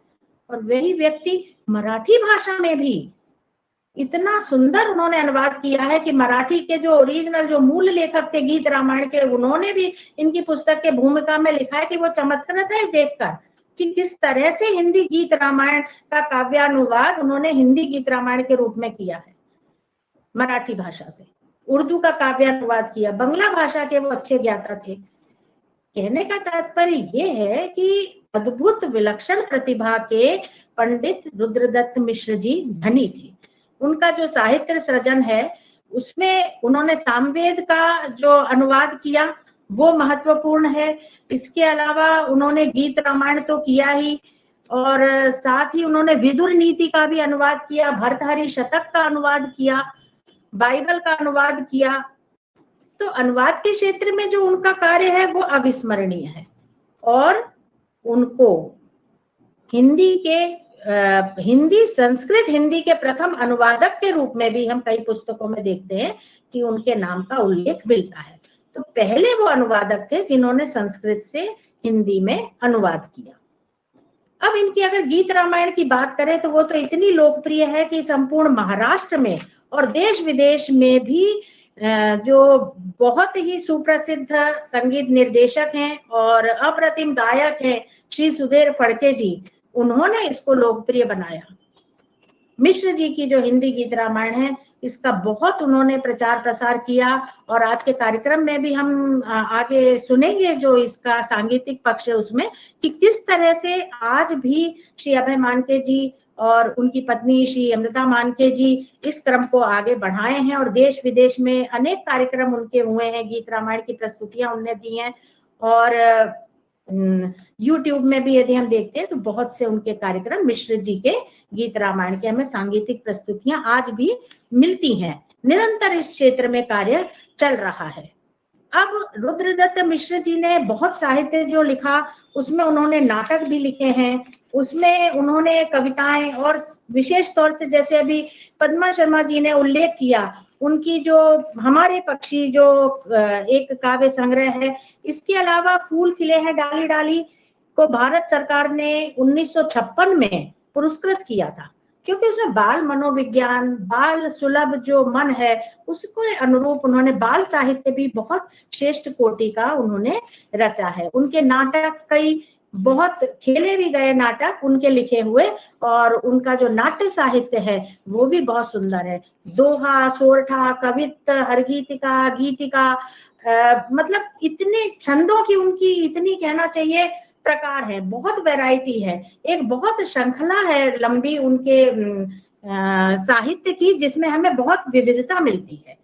और वही व्यक्ति मराठी भाषा में भी इतना सुंदर उन्होंने अनुवाद किया है कि मराठी के जो ओरिजिनल, जो मूल लेखक थे गीत रामायण के, उन्होंने भी इनकी पुस्तक के भूमिका में लिखा है कि वो चमत्कृत है देखकर। कि किस तरह से हिंदी गीत रामायण का काव्यानुवाद उन्होंने हिंदी गीत रामायण के रूप में किया है, मराठी भाषा से उर्दू का काव्यानुवाद किया, बंगला भाषा के वो अच्छे ज्ञाता थे। कहने का तात्पर्य ये है कि अद्भुत विलक्षण प्रतिभा के पंडित रुद्रदत्त मिश्र जी धनी थे। उनका जो साहित्य सृजन है उसमें उन्होंने सामवेद का जो अनुवाद किया वो महत्वपूर्ण है। इसके अलावा उन्होंने गीत रामायण तो किया ही, और साथ ही उन्होंने विदुर नीति का भी अनुवाद किया, भर्तहरि शतक का अनुवाद किया, बाइबल का अनुवाद किया। तो अनुवाद के क्षेत्र में जो उनका कार्य है वो अविस्मरणीय है, और उनको हिंदी संस्कृत हिंदी के प्रथम अनुवादक के रूप में भी हम कई पुस्तकों में देखते हैं कि उनके नाम का उल्लेख मिलता है। तो पहले वो अनुवादक थे जिन्होंने संस्कृत से हिंदी में अनुवाद किया। अब इनकी अगर गीत रामायण की बात करें तो वो तो इतनी लोकप्रिय है कि संपूर्ण महाराष्ट्र में और देश विदेश में भी जो बहुत ही सुप्रसिद्ध संगीत निर्देशक हैं और अप्रतिम गायक हैं श्री सुधीर फड़के जी, उन्होंने इसको लोकप्रिय बनाया। मिश्र जी की जो हिंदी गीत रामायण है इसका बहुत उन्होंने प्रचार प्रसार किया, और आज के कार्यक्रम में भी हम आगे सुनेंगे जो इसका सांगीतिक पक्ष है उसमें कि किस तरह से आज भी श्री अभय मानके जी और उनकी पत्नी श्री अमृता मानके जी इस क्रम को आगे बढ़ाए हैं, और देश विदेश में अनेक कार्यक्रम उनके हुए हैं, गीत रामायण की प्रस्तुतियां उनने दी हैं, और YouTube में भी यदि हम देखते हैं तो बहुत से उनके कार्यक्रम मिश्र जी के गीत रामायण के हमें सांगीतिक प्रस्तुतियां आज भी मिलती हैं। निरंतर इस क्षेत्र में कार्य चल रहा है। अब रुद्रदत्त मिश्र जी ने बहुत साहित्य जो लिखा उसमें उन्होंने नाटक भी लिखे हैं, उसमें उन्होंने कविताएं, और विशेष तौर से जैसे अभी पद्मा शर्मा जी ने उल्लेख किया उनकी जो हमारे पक्षी जो एक काव्य संग्रह है, इसके अलावा फूल खिले हैं डाली डाली को भारत सरकार ने 1956 में पुरस्कृत किया था, क्योंकि उसमें बाल मनोविज्ञान, बाल सुलभ जो मन है उसको अनुरूप उन्होंने बाल साहित्य भी बहुत श्रेष्ठ कोटि का उन्होंने रचा है। उनके नाटक कई बहुत खेले भी गए नाटक उनके लिखे हुए, और उनका जो नाट्य साहित्य है वो भी बहुत सुंदर है। दोहा, सोरठा, कवित्त, हरगीतिका, गीतिका, मतलब इतने छंदों की उनकी इतनी कहना चाहिए प्रकार है, बहुत वैरायटी है, एक बहुत श्रृंखला है लंबी उनके साहित्य की, जिसमें हमें बहुत विविधता मिलती है।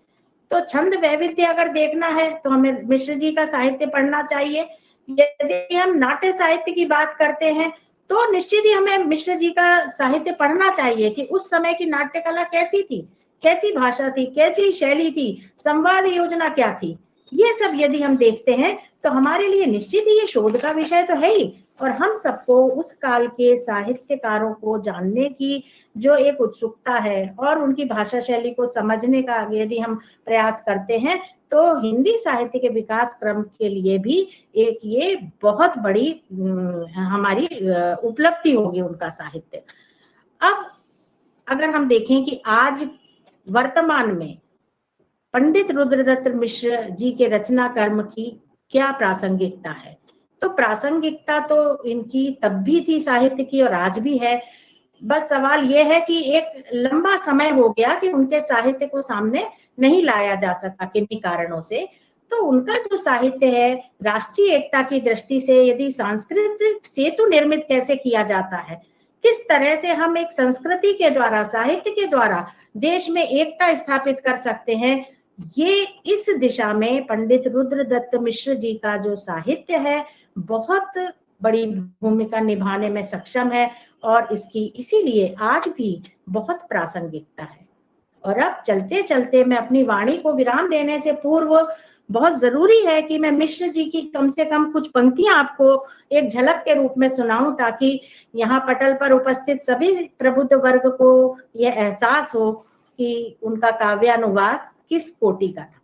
तो छंद वैविध्य अगर देखना है तो हमें मिश्र जी का साहित्य पढ़ना चाहिए। यदि हम नाट्य साहित्य की बात करते हैं तो निश्चित ही हमें मिश्र जी का साहित्य पढ़ना चाहिए कि उस समय की नाट्य कला कैसी थी, कैसी भाषा थी, कैसी शैली थी, संवाद योजना क्या थी। ये सब यदि हम देखते हैं तो हमारे लिए निश्चित ही ये शोध का विषय तो है ही, और हम सबको उस काल के साहित्यकारों को जानने की जो एक उत्सुकता है और उनकी भाषा शैली को समझने का यदि हम प्रयास करते हैं तो हिंदी साहित्य के विकास क्रम के लिए भी एक ये बहुत बड़ी हमारी उपलब्धि होगी उनका साहित्य। अब अगर हम देखें कि आज वर्तमान में पंडित रुद्रदत्त मिश्र जी के रचना कर्म की क्या प्रासंगिकता है, तो प्रासंगिकता तो इनकी तब भी थी साहित्य की और आज भी है। बस सवाल यह है कि एक लंबा समय हो गया कि उनके साहित्य को सामने नहीं लाया जा सका किन्हीं कारणों से। तो उनका जो साहित्य है राष्ट्रीय एकता की दृष्टि से यदि सांस्कृतिक सेतु निर्मित कैसे किया जाता है, किस तरह से हम एक संस्कृति के द्वारा, साहित्य के द्वारा देश में एकता स्थापित कर सकते हैं, ये इस दिशा में पंडित रुद्रदत्त मिश्र जी का जो साहित्य है बहुत बड़ी भूमिका निभाने में सक्षम है, और इसकी इसीलिए आज भी बहुत प्रासंगिकता है। और अब चलते चलते मैं अपनी वाणी को विराम देने से पूर्व बहुत जरूरी है कि मैं मिश्र जी की कम से कम कुछ पंक्तियां आपको एक झलक के रूप में सुनाऊं, ताकि यहाँ पटल पर उपस्थित सभी प्रबुद्ध वर्ग को यह एहसास हो कि उनका काव्यानुवाद किस कोटि का था।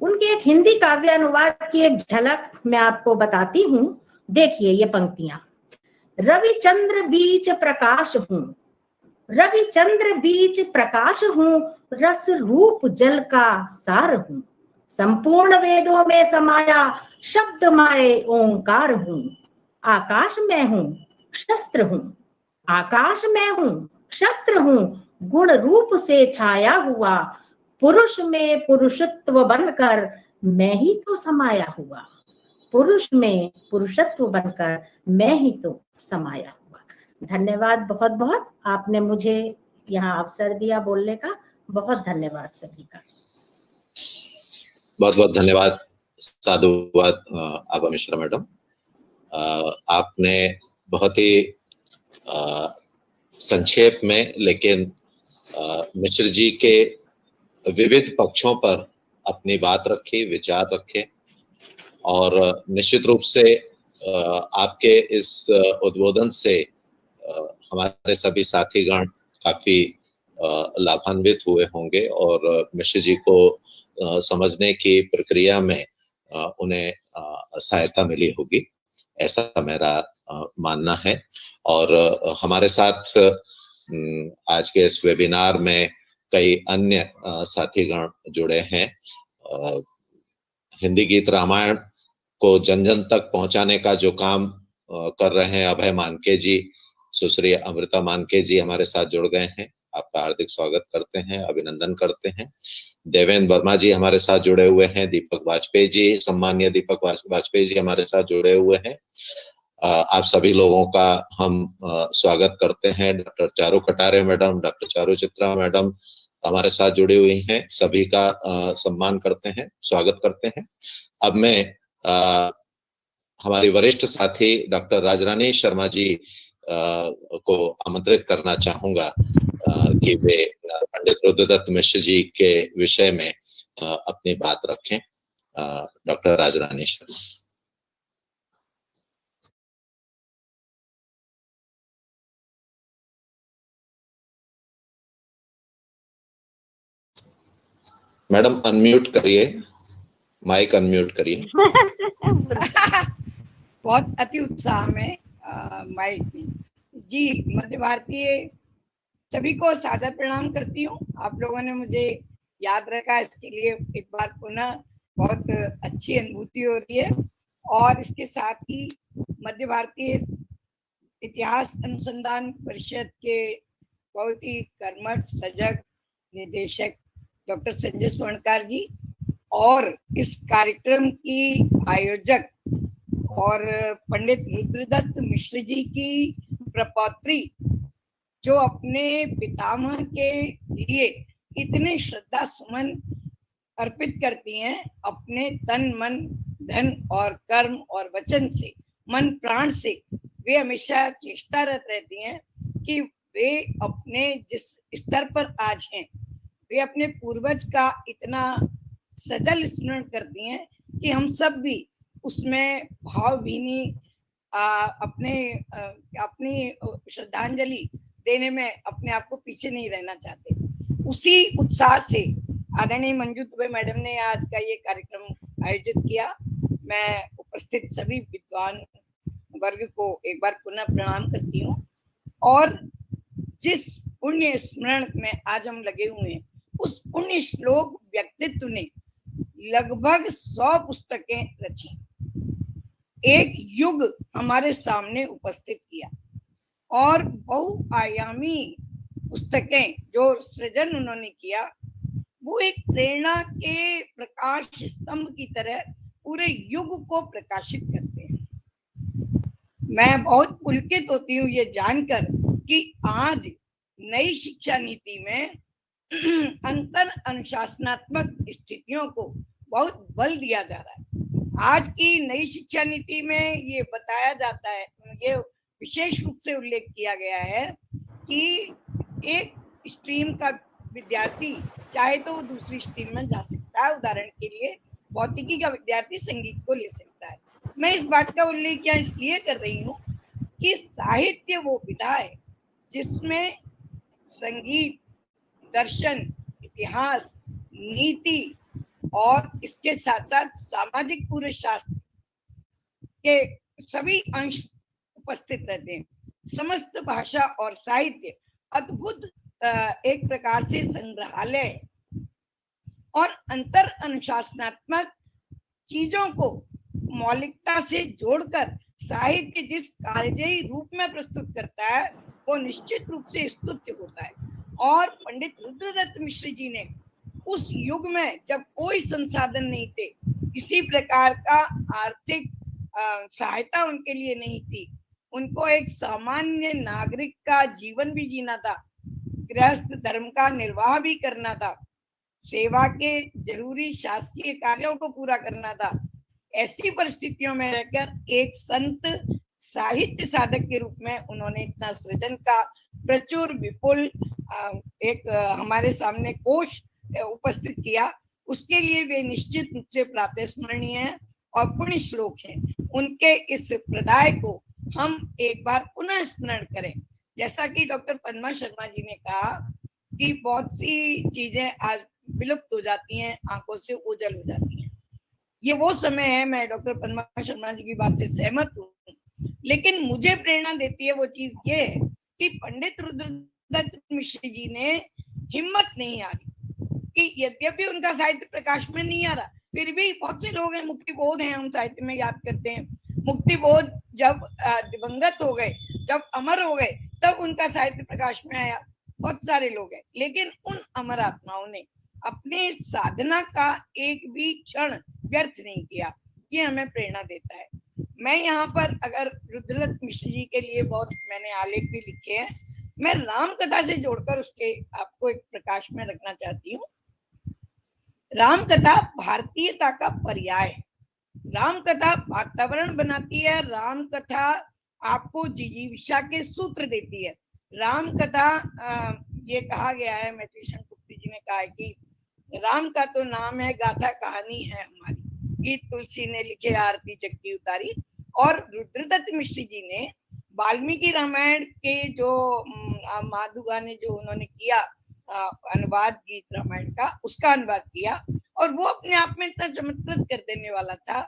उनके एक हिंदी काव्यानुवाद की एक झलक मैं आपको बताती हूँ। देखिए ये पंक्तियां। रविचंद्र बीच प्रकाश हूँ, रविचंद्र बीच प्रकाश हूँ, रस रूप जल का सार हूँ, संपूर्ण वेदों में समाया शब्द माए ओंकार हूँ, आकाश में हूँ शस्त्र हूँ, आकाश में हूँ शस्त्र हूँ, गुण रूप से छाया हुआ, पुरुष में पुरुषत्व बनकर मैं ही तो समाया हुआ, पुरुष में पुरुषत्व बनकर मैं ही तो समाया हुआ। धन्यवाद बहुत बहुत, आपने मुझे यहाँ अवसर दिया बोलने का, बहुत धन्यवाद सभी का। बहुत बहुत धन्यवाद, साधुवाद आभा मिश्रा मैडम। आपने बहुत ही संक्षेप में लेकिन मिश्र जी के विविध पक्षों पर अपनी बात रखी, विचार रखे, और निश्चित रूप से आपके इस उद्बोधन से हमारे सभी साथीगण काफी लाभान्वित हुए होंगे और मिश्र जी को समझने की प्रक्रिया में उन्हें सहायता मिली होगी, ऐसा मेरा मानना है। और हमारे साथ आज के इस वेबिनार में कई अन्य साथीगण जुड़े हैं। हिंदी गीत रामायण को जन जन तक पहुंचाने का जो काम कर रहे हैं अभय मानके जी, सुश्री अमृता मानके जी हमारे साथ जुड़ गए हैं। आपका हार्दिक स्वागत करते हैं, अभिनंदन करते हैं। देवेंद्र वर्मा जी हमारे साथ जुड़े हुए हैं। दीपक वाजपेयी जी, सम्मानीय दीपक वाजपेयी जी हमारे साथ जुड़े हुए हैं। आप सभी लोगों का हम स्वागत करते हैं। Doctor Charu Katare madam, doctor Charu Chitra madam हमारे साथ जुड़ी हुई हैं। सभी का सम्मान करते हैं, स्वागत करते हैं। अब मैं हमारी वरिष्ठ साथी डॉक्टर राजरानी शर्मा जी को आमंत्रित करना चाहूंगा कि वे पंडित रुद्रदत्त मिश्र जी के विषय में अपनी बात रखें। Doctor Rajrani Sharma. Madam unmute करिए, माइक अनम्यूट करिए। बहुत अति उत्साह में माइक जी। मध्य भारतीय सभी को सादर प्रणाम करती हूँ। आप लोगों ने मुझे याद रखा, इसके लिए एक बार पुनः बहुत अच्छी अनुभूति हो रही है। और इसके साथ ही मध्य भारतीय इतिहास अनुसंधान परिषद के बहुत ही कर्मठ सजग निदेशक डॉक्टर संजय स्वर्णकार जी और इस कार्यक्रम की आयोजक और पंडित रुद्रदत्त मिश्र जी की प्रपौत्री, जो अपने पितामह के लिए इतने श्रद्धा सुमन अर्पित करती हैं, अपने तन मन धन और कर्म और वचन से, मन प्राण से वे हमेशा चेष्टारत रहती हैं कि वे अपने जिस स्तर पर आज हैं, वे अपने पूर्वज का इतना सजल स्मरण करती हैं कि हम सब भी उसमें भावभीनी अपनी श्रद्धांजलि देने में अपने आप को पीछे नहीं रहना चाहते। उसी उत्साह से आदरणीय मंजू दुबे मैडम ने आज का ये कार्यक्रम आयोजित किया। मैं उपस्थित सभी विद्वान वर्ग को एक बार पुनः प्रणाम करती हूँ। और जिस पुण्य स्मरण में आज हम लगे हुए हैं, उस पुण्य श्लोक व्यक्तित्व ने लगभग 100 पुस्तकें रची, एक युग हमारे सामने उपस्थित किया और बहुआयामी पुस्तकें जो सृजन उन्होंने किया, वो एक प्रेरणा के प्रकाश स्तंभ की तरह पूरे युग को प्रकाशित करते हैं। मैं बहुत पुलकित होती हूँ ये जानकर कि आज नई शिक्षा नीति में अंतर अनुशासनात्मक स्थितियों को बहुत बल दिया जा रहा है। आज की नई शिक्षा नीति में ये बताया जाता है, ये विशेष रूप से उल्लेख किया गया है कि एक स्ट्रीम का विद्यार्थी चाहे तो वो दूसरी स्ट्रीम में जा सकता है। उदाहरण के लिए भौतिकी का विद्यार्थी संगीत को ले सकता है। मैं इस बात का उल्लेख यहाँ इसलिए कर रही हूँ कि साहित्य वो विधा है जिसमें संगीत, दर्शन, इतिहास, नीति और इसके साथ साथ सामाजिक पूरे शास्त्र के सभी अंश उपस्थित रहते हैं। समस्त भाषा और साहित्य अद्भुत एक प्रकार से संग्रहालय है और अंतर अनुशासनात्मक चीजों को मौलिकता से जोड़कर साहित्य जिस कालजयी रूप में प्रस्तुत करता है वो निश्चित रूप से स्तुत्य होता है। और पंडित रुद्रदत्त मिश्र जी ने उस युग में जब कोई संसाधन नहीं थे, किसी प्रकार का आर्थिक सहायता उनके लिए नहीं थी, उनको एक सामान्य नागरिक का जीवन भी जीना था, गृहस्थ धर्म का निर्वाह भी करना था, सेवा के जरूरी शासकीय कार्यों को पूरा करना था। ऐसी परिस्थितियों में रहकर एक संत साहित्य साधक के रूप में उन्होंने इतना सृजन का प्रचुर विपुल एक हमारे सामने कोश उपस्थित किया, उसके लिए वे निश्चित रूप से प्रातस्मरणीय हैं और पुण्य श्लोक हैं। उनके इस प्रदाय को हम एक बार पुनः स्मरण करें। जैसा कि डॉक्टर पद्मा शर्मा जी ने कहा कि बहुत सी चीजें आज विलुप्त हो जाती हैं, आंखों से ओझल हो जाती हैं। ये वो समय है, मैं डॉक्टर पद्मा शर्मा जी की बात से सहमत हूँ, लेकिन मुझे प्रेरणा देती है वो चीज ये है कि पंडित रुद्रदत्त मिश्र जी ने हिम्मत नहीं हारी कि यद्यपि उनका साहित्य प्रकाश में नहीं आ रहा, फिर भी बहुत से लोग हैं, मुक्तिबोध हैं, हम साहित्य में याद करते हैं। मुक्तिबोध जब दिवंगत हो गए, जब अमर हो गए, तब उनका साहित्य प्रकाश में आया। बहुत सारे लोग हैं, लेकिन उन अमर आत्माओं ने अपने साधना का एक भी क्षण व्यर्थ नहीं किया। ये हमें प्रेरणा देता है। मैं यहाँ पर अगर रुद्रदत्त मिश्र जी के लिए बहुत मैंने आलेख भी लिखे हैं, मैं राम कथा से जोड़कर उसके आपको एक प्रकाश में रखना चाहती हूँ। राम कथा भारतीयता का पर्याय है। राम कथा वातावरण बनाती है, राम कथा आपको जिजीविषा के सूत्र देती है। राम कथा ये कहा गया है, मैथिली गुप्ती जी ने कहा है कि राम का तो नाम है, गाथा कहानी है हमारी, गीत तुलसी ने लिखे, आरती जग की उतारी। और रुद्रदत्त मिश्र जी ने वाल्मीकि रामायण के जो माधुगा ने जो उन्होंने किया अनुवाद गीत रामायण का, उसका अनुवाद किया, और वो अपने आप में इतना चमत्कृत कर देने वाला था।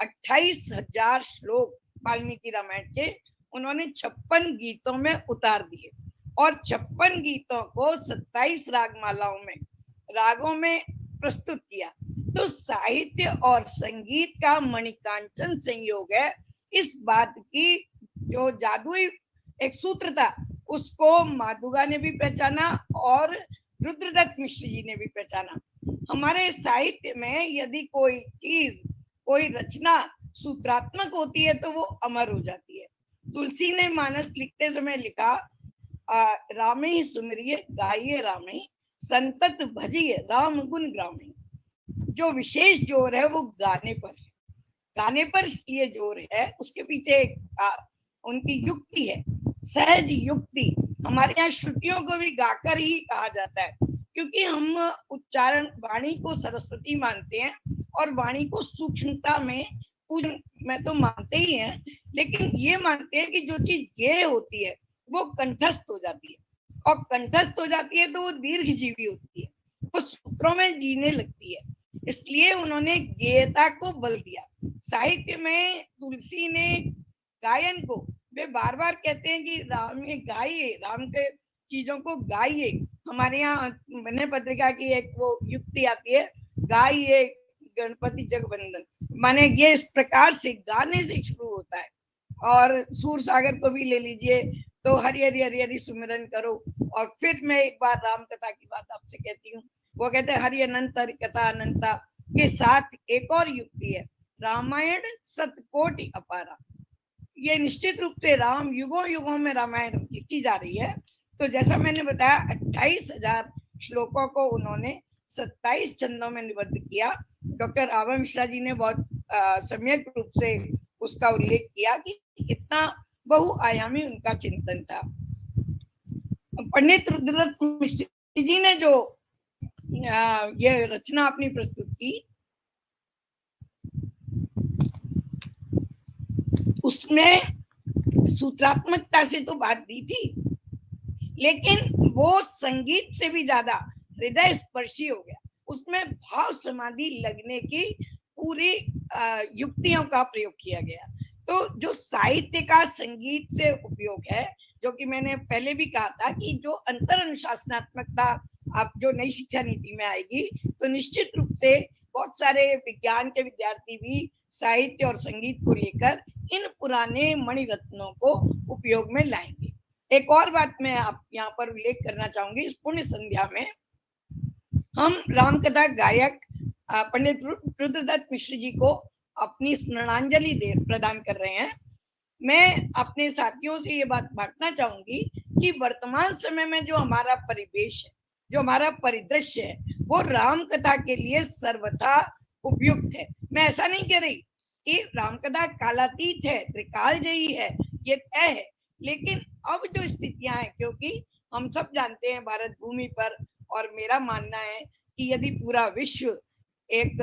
28,000 श्लोक वाल्मीकि रामायण के उन्होंने 56 गीतों में उतार दिए, और 56 गीतों को 27 रागमालाओं में, रागों में प्रस्तुत किया। तो साहित्य और संगीत का मणिकांचन संयोग है। इस बात की जो जादुई एक सूत्र था, उसको माधुगा ने भी पहचाना और रुद्रदत्त मिश्र जी ने भी पहचाना। हमारे साहित्य में यदि कोई चीज, कोई रचना सूत्रात्मक होती है तो वो अमर हो जाती है। तुलसी ने मानस लिखते समय लिखा, रामे सुमरिये गाइये रामे, संतत भजिए राम गुण ग्रामे। जो विशेष जोर है वो गाने पर है, गाने पर ये जोर है। उसके पीछे उनकी युक्ति है, सहज युक्ति। हमारे यहाँ श्रुतियों को भी गाकर ही कहा जाता है, क्योंकि हम उच्चारण, वाणी को सरस्वती मानते हैं और वाणी को सूक्ष्मता में पूजन में तो मानते ही हैं, लेकिन ये मानते हैं कि जो चीज गेय होती है वो कंठस्थ हो जाती है, और कंठस्थ हो जाती है तो वो दीर्घजीवी होती है, वो सूत्रों में जीने लगती है। इसलिए उन्होंने गेयता को बल दिया। साहित्य में तुलसी ने गायन को, वे बार बार कहते हैं कि राम में गाइए, राम के चीजों को गाइए। हमारे यहाँ वन्य पत्रिका की एक वो युक्ति आती है, गाइए गणपति जगवंदन, माने ये इस प्रकार से गाने से शुरू होता है। और सूर सागर को भी ले लीजिए तो हरि हरि हरि हरि सुमिरन करो। और फिर मैं एक बार राम कथा की बात आपसे कहती हूँ, वो कहते हैं हरि अनंत हरि कथा अनंता के साथ एक और युक्ति है, रामायण सतकोटि अपारा। ये निश्चित रूप से राम युगों युगों में रामायण लिखी जा रही है। तो जैसा मैंने बताया 28,000 श्लोकों को उन्होंने 27 छंदों में निबद्ध किया। डॉक्टर आभा मिश्रा जी ने बहुत सम्यक रूप से उसका उल्लेख किया कि कितना बहुआयामी उनका चिंतन था। पंडित रुद्रदत्त मिश्र जी ने जो ये रचना अपनी प्रस्तुत की, उसमें सूत्रात्मकता से तो बात दी थी, लेकिन वो संगीत से भी ज्यादा हृदय स्पर्शी हो गया। उसमें भाव समाधि लगने की पूरी युक्तियों का प्रयोग किया गया। तो जो साहित्य का संगीत से उपयोग है, जो कि मैंने पहले भी कहा था कि जो अंतर अनुशासनात्मकता आप जो नई शिक्षा नीति में आएगी, तो निश्चित रूप से बहुत सारे विज्ञान के विद्यार्थी भी साहित्य और संगीत को लेकर इन पुराने मणिरत्नों को उपयोग में लाएंगे। एक और बात मैं आप यहाँ पर उल्लेख करना चाहूंगी, इस पुण्य संध्या में हम रामकथा गायक पंडित रुद्रदत्त मिश्र जी को अपनी स्मरणांजलि प्रदान कर रहे हैं। मैं अपने साथियों से ये बात बांटना चाहूंगी कि वर्तमान समय में जो हमारा परिवेश है, जो हमारा परिदृश्य है, वो राम कथा के लिए सर्वथा उपयुक्त है। मैं ऐसा नहीं कह रही कि रामकथा कालातीत है, त्रिकालजयी है, ये तय है, लेकिन अब जो स्थितियां हैं, क्योंकि हम सब जानते हैं भारत भूमि पर, और मेरा मानना है कि यदि पूरा विश्व एक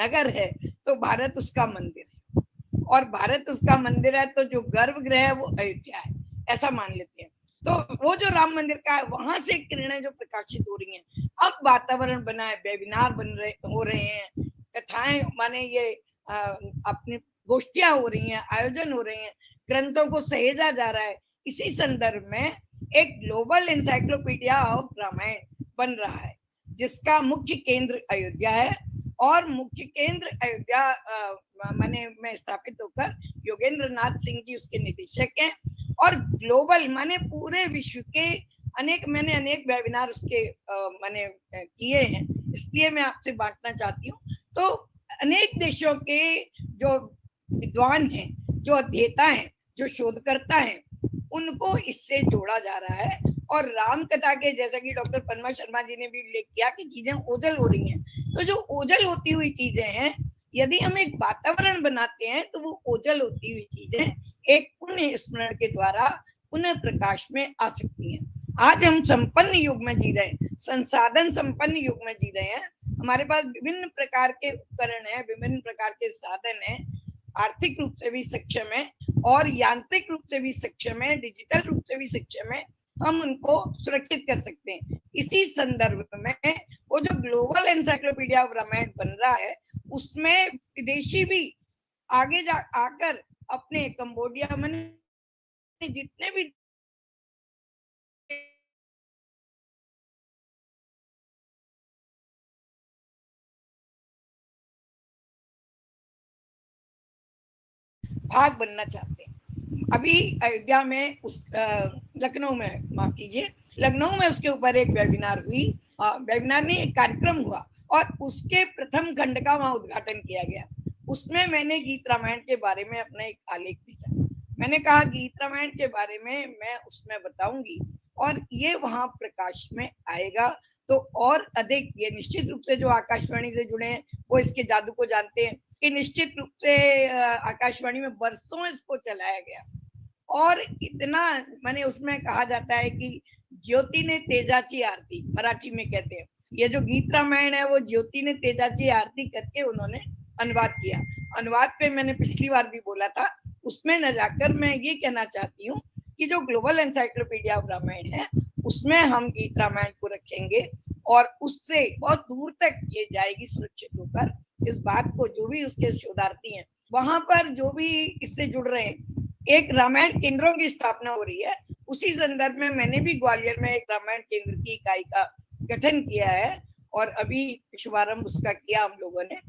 नगर है तो भारत उसका मंदिर है, और भारत उसका मंदिर है तो जो गर्भगृह है वो अयोध्या है, ऐसा मान लेते हैं। तो वो जो राम मंदिर का है, वहां से किरणें जो प्रकाशित हो रही हैं, अब वातावरण बना है, वेबिनार हो रहे हैं, कथाएं माने ये अपनी गोष्ठियां हो रही हैं, आयोजन हो रहे हैं, ग्रंथों को सहेजा जा रहा है। इसी संदर्भ में एक ग्लोबल एनसाइक्लोपीडिया ऑफ रामायण बन रहा है, जिसका मुख्य केंद्र अयोध्या है, और मुख्य केंद्र अयोध्या माने में स्थापित होकर योगेंद्र नाथ सिंह जी उसके निदेशक हैं, और ग्लोबल माने पूरे विश्व के मैंने अनेक वेबिनार उसके माने किए हैं, इसलिए मैं आपसे बांटना चाहती हूँ। तो अनेक देशों के जो विद्वान हैं, जो अध्येता हैं, जो शोधकर्ता हैं, उनको इससे जोड़ा जा रहा है। और राम कथा के, जैसा कि डॉक्टर पद्मा शर्मा जी ने भी उल्लेख किया कि चीजें ओझल हो रही हैं, तो जो ओझल होती हुई चीजें हैं, यदि हम एक वातावरण बनाते हैं तो वो ओझल होती हुई चीजें एक पुण्य स्मरण के द्वारा पुनः प्रकाश में आ सकती हैं। आज हम संपन्न युग में जी रहे हैं, संसाधन संपन्न युग में जी रहे हैं। हमारे पास विभिन्न प्रकार के उपकरण हैं, विभिन्न प्रकार के साधन हैं, आर्थिक रूप से भी सक्षम है और यांत्रिक रूप से भी सक्षम है, डिजिटल रूप से भी सक्षम है, हम उनको सुरक्षित कर सकते हैं। इसी संदर्भ में वो जो ग्लोबल एनसाइक्लोपीडिया ऑफ रामायण बन रहा है, उसमें विदेशी भी आगे आकर अपने कंबोडिया में जितने भी भाग बनना चाहते हैं। अभी अयोध्या में लखनऊ में, माफ कीजिए, लखनऊ में उसके ऊपर एक वेबिनार हुई, वेबिनार नहीं, एक कार्यक्रम हुआ, और उसके प्रथम खंड का वहां उद्घाटन किया गया। उसमें मैंने गीत रामायण के बारे में अपना एक आलेख भेजा। मैंने कहा गीत रामायण के बारे में मैं उसमें बताऊंगी, और ये वहां प्रकाश में आएगा तो और अधिक, ये निश्चित रूप से जो आकाशवाणी से जुड़े हैं वो इसके जादू को जानते हैं कि निश्चित रूप से आकाशवाणी में बरसों इसको चलाया गया, और इतना माने उसमें कहा जाता है कि ज्योति ने तेजाची आरती, मराठी में कहते हैं, ये जो गीत रामायण है वो ज्योति ने तेजाची आरती करके उन्होंने अनुवाद किया। अनुवाद पे मैंने पिछली बार भी बोला था, उसमें न जाकर मैं ये कहना चाहती हूँ कि जो ग्लोबल एनसाइक्लोपीडिया ऑफ रामायण है उसमें हम गीत रामायण को रखेंगे, और उससे बहुत दूर तक ये जाएगी सुरक्षित होकर। इस बात को जो भी उसके शोधार्थी हैं, वहां पर जो भी इससे जुड़ रहे हैं, एक रामायण केंद्रों की स्थापना हो रही है। उसी संदर्भ में मैंने भी ग्वालियर में एक रामायण केंद्र की इकाई का गठन किया है, और अभी शुभारंभ उसका किया हम लोगों ने।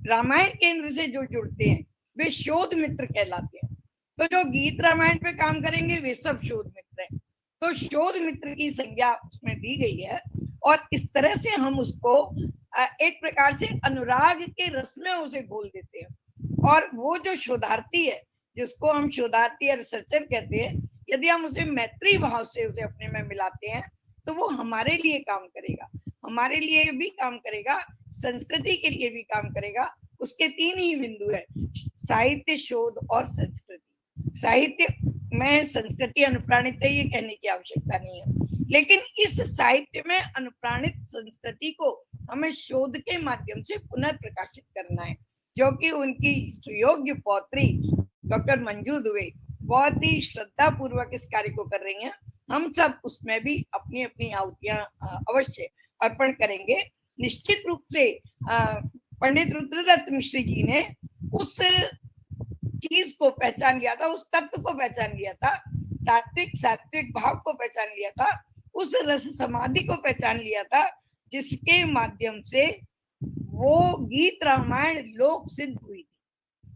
रामायण केंद्र से जो जुड़ते हैं वे शोध मित्र कहलाते हैं, तो जो गीत रामायण पे काम करेंगे वे सब शोध मित्र हैं। तो शोध मित्र की संज्ञा उसमें दी गई है, और इस तरह से हम उसको एक प्रकार से अनुराग के रस में उसे घोल देते हैं। और वो जो शोधार्थी है, जिसको हम शोधार्थी या रिसर्चर कहते हैं, यदि हम उसे मैत्री भाव से उसे अपने में मिलाते हैं तो वो हमारे लिए काम करेगा, हमारे लिए भी काम करेगा, संस्कृति के लिए भी काम करेगा। उसके तीन ही बिंदु है, साहित्य, शोध और संस्कृति। साहित्य में संस्कृति अनुप्राणित है ये कहने की आवश्यकता नहीं है, लेकिन इस साहित्य में अनुप्राणित संस्कृति को हमें शोध के माध्यम से पुनर्प्रकाशित करना है, जो कि उनकी सुयोग्य पौत्री डॉक्टर मंजू दुबे बहुत ही श्रद्धा पूर्वक इस कार्य को कर रही हैं। हम सब उसमें भी अपनी अपनी आहुतियां अवश्य अर्पण करेंगे। निश्चित रूप से पंडित रुद्रदत्त मिश्र जी ने उस चीज को पहचान लिया था, उस तत्व को पहचान लिया था, तात्विक सात्विक भाव को पहचान लिया था, उस रस समाधि को पहचान लिया था, जिसके माध्यम से वो गीत रामायण लोक सिद्ध हुई थी।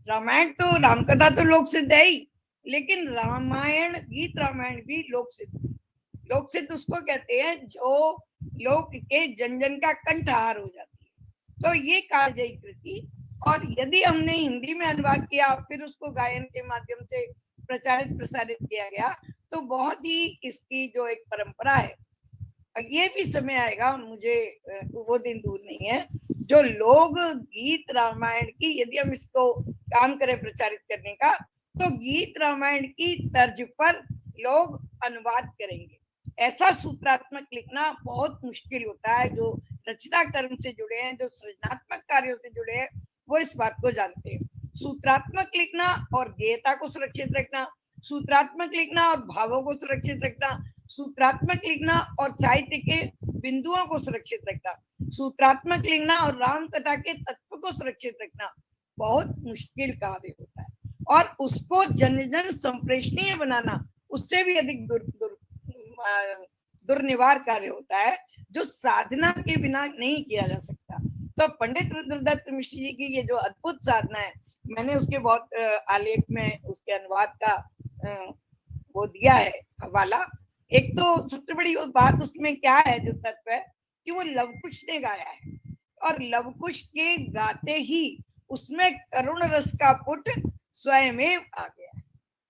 रामायण तो रामकथा तो लोक सिद्ध है ही, लेकिन रामायण गीत रामायण भी लोक सिद्ध। लोक सिद्ध उसको कहते हैं जो लोक के जन जन का कंठहार हो जाती है। तो ये कालजयी कृति, और यदि हमने हिंदी में अनुवाद किया फिर उसको गायन के माध्यम से प्रचारित प्रसारित किया गया तो बहुत ही इसकी जो एक परंपरा है, ये भी समय आएगा, मुझे वो दिन दूर नहीं है, जो लोग गीत रामायण की, यदि हम इसको काम करें प्रचारित करने का, तो गीत रामायण की तर्ज पर लोग अनुवाद करेंगे। ऐसा सूत्रात्मक लिखना बहुत मुश्किल होता है। जो रचना कर्म से जुड़े हैं, जो सृजनात्मक कार्यों से जुड़े हैं, वो इस बात को जानते हैं। सूत्रात्मक लिखना और गेयता को सुरक्षित रखना, सूत्रात्मक लिखना और भावों को सुरक्षित रखना, सूत्रात्मक लिखना और साहित्य के बिंदुओं को सुरक्षित रखना, सूत्रात्मक लिखना और राम कथा के तत्व को सुरक्षित रखना बहुत मुश्किल कार्य होता है। और उसको जन जन संप्रेषणीय बनाना उससे भी अधिक दुर्निवार कार्य होता है, जो साधना के बिना नहीं किया जा सकता। तो पंडित रुद्रदत्त मिश्र जी की ये जो अद्भुत साधना है, मैंने उसके बहुत आलेख में उसके अनुवाद का वो दिया है हवाला। एक तो सबसे बड़ी बात उसमें क्या है, जो तत्व है कि वो लवकुश ने गाया है, और लवकुश के गाते ही उसमें करुण रस का पुट स्वयं आ गया है,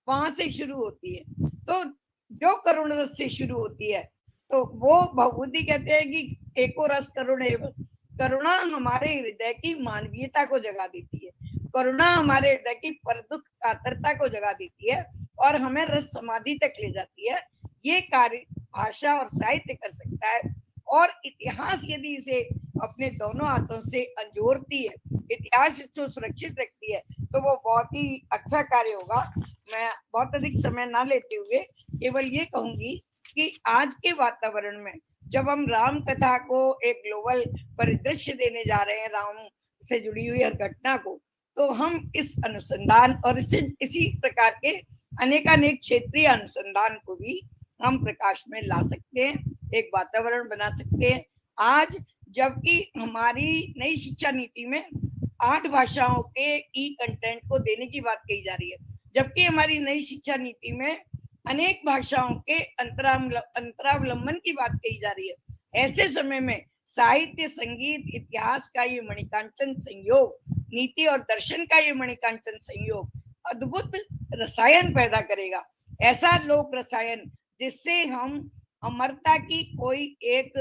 वहां से शुरू होती है। तो जो करुण रस से शुरू होती है, तो वो भगवती कहते हैं कि एको रस करुण एवं, करुणा हमारे हृदय की मानवीयता को जगा देती है, करुणा हमारे हृदय की पर दुख कातरता को जगा देती है और हमें रस समाधि तक ले जाती है। ये कार्य भाषा और साहित्य कर सकता है, और इतिहास यदि इसे अपने दोनों हाथों से अंजोरती है, इतिहास इसको सुरक्षित रखती है, तो वो बहुत ही अच्छा कार्य होगा। मैं बहुत अधिक समय ना लेते हुए केवल ये कहूंगी कि आज के वातावरण में जब हम राम कथा को एक ग्लोबल परिदृश्य देने जा रहे हैं, राम से जुड़ी हुई हर घटना को, तो हम इस अनुसंधान और इसी प्रकार के अनेकानेक क्षेत्रीय अनुसंधान को भी हम प्रकाश में ला सकते हैं, एक वातावरण बना सकते हैं। आज जबकि हमारी नई शिक्षा नीति में 8 भाषाओं के ई कंटेंट को देने की बात कही जा रही है, जबकि हमारी नई शिक्षा नीति में अनेक भाषाओं के अंतरावलंबन की बात कही जा रही है। ऐसे समय में साहित्य, संगीत, इतिहास का ये मणिकांचन संयोग, नीति और दर्शन का ये मणिकांचन संयोग अद्भुत रसायन पैदा करेगा। ऐसा लोक रसायन जिससे हम अमरता की कोई एक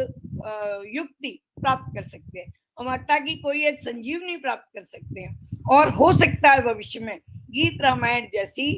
युक्ति प्राप्त कर सकते हैं, अमरता की कोई एक संजीवनी प्राप्त कर सकते हैं, और हो सकता है भविष्य में गीत रामायण जैसी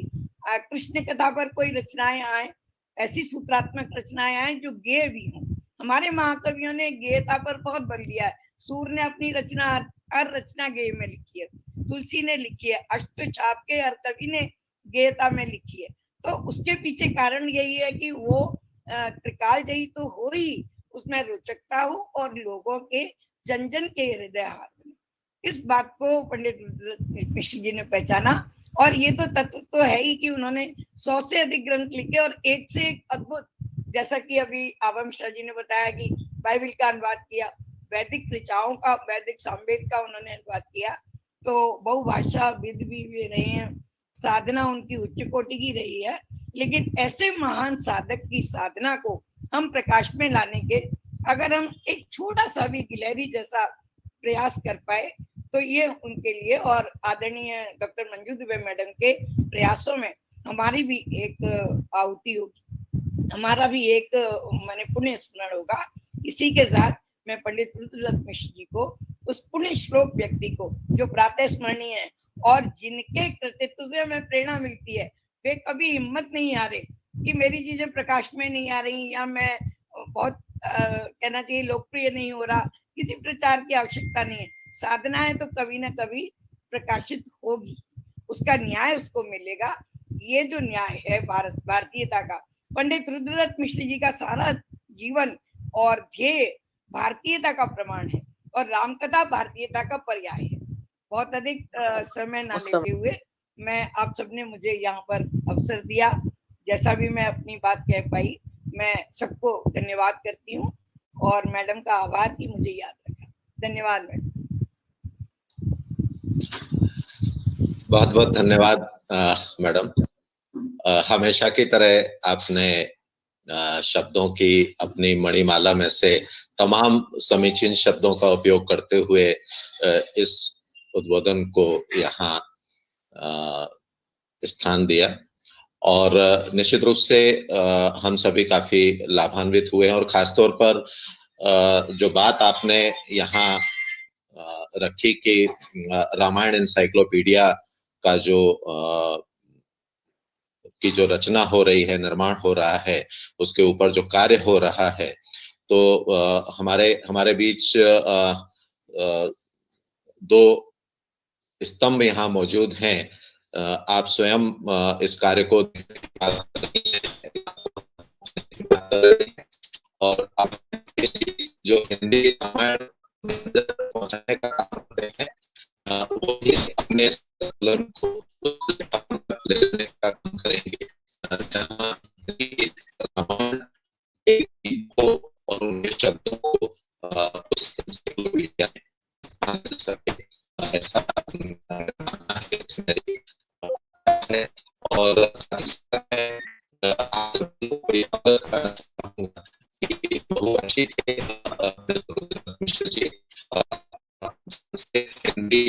कृष्ण कथा पर कोई रचनाएं आए, ऐसी सूत्रात्मक रचनाएं आए जो गेय भी हों। हमारे महाकवियों ने गेयता पर बहुत बल दिया है। सूर ने अपनी रचना हर रचना गेय में लिखी है, तुलसी ने लिखी है, अष्टछाप के हर कवि ने गेयता में लिखी है। तो उसके पीछे कारण यही है कि वो त्रिकालजयी तो हो ही, उसमें रोचकता हो और लोगों के जन जन के हृदय हार बने। इस बात को पंडित मिश्र जी ने पहचाना, और ये तो तत्व तो है ही कि उन्होंने 100 से अधिक ग्रंथ लिखे, और एक से एक अद्भुत, जैसा कि अभी आभा मिश्रा जी ने बताया कि बाइबल का अनुवाद किया, वैदिक ऋचाओं का, वैदिक सामवेद का उन्होंने अनुवाद किया, तो बहुभाषा विद भी वे रहे हैं, साधना उनकी उच्च कोटि की रही है। लेकिन ऐसे महान साधक की साधना को हम प्रकाश में लाने के अगर हम एक छोटा सा भी गिलहरी जैसा प्रयास कर पाए, तो ये उनके लिए और आदरणीय डॉक्टर मंजू दुबे मैडम के प्रयासों में हमारी भी एक आहुति होगी, हमारा भी एक माने पुण्य स्मरण होगा। इसी के साथ मैं पंडित रुद्रदत्त मिश्र जी को, उस पुण्य श्लोक व्यक्ति को जो प्रातः स्मरणीय है और जिनके कृतित्व से हमें प्रेरणा मिलती है, वे कभी हिम्मत नहीं हारे कि मेरी चीजें प्रकाश में नहीं आ रही, या मैं बहुत कहना चाहिए लोकप्रिय नहीं हो रहा, किसी प्रचार की आवश्यकता नहीं है। साधना है तो कभी ना कभी प्रकाशित होगी, उसका न्याय उसको मिलेगा। ये जो न्याय है भारतीयता का, पंडित रुद्रदत्त मिश्र जी का सारा जीवन और ध्येय भारतीयता का प्रमाण है, और रामकथा भारतीयता का पर्याय है। बहुत अधिक समय ना लेते हुए मैं, आप सबने मुझे यहाँ पर अवसर दिया, जैसा भी मैं अपनी बात कह पाई, मैं सबको धन्यवाद करती हूँ, और मैडम का आभार कि मुझे याद रखा। धन्यवाद मैडम। बहुत बहुत धन्यवाद मैडम। हमेशा की तरह आपने शब्दों की अपनी मणिमाला में से तमाम समीचीन शब्दों का उपयोग करते हुए इस उद्बोधन को यहाँ स्थान दिया और निश्चित रूप से हम सभी काफी लाभान्वित हुए हैं और खासतौर पर जो बात आपने यहाँ रखी कि रामायण एनसाइक्लोपीडिया का की जो रचना हो रही है, निर्माण हो रहा है, उसके ऊपर जो कार्य हो रहा है, तो हमारे बीच दो स्तंभ यहाँ मौजूद हैं। आप स्वयं इस कार्य को और आप जो हिंदी रामायण पहुंचाने का काम करते हैं, वो भी अपने संकलन को लेने का काम करेंगे, जहाँ रामायण को और उनके शब्दों को उस एनसाइक्लोपीडिया में स्थान मिल सके, ऐसा है। और बहुभाषी मिश्र जी हिंदी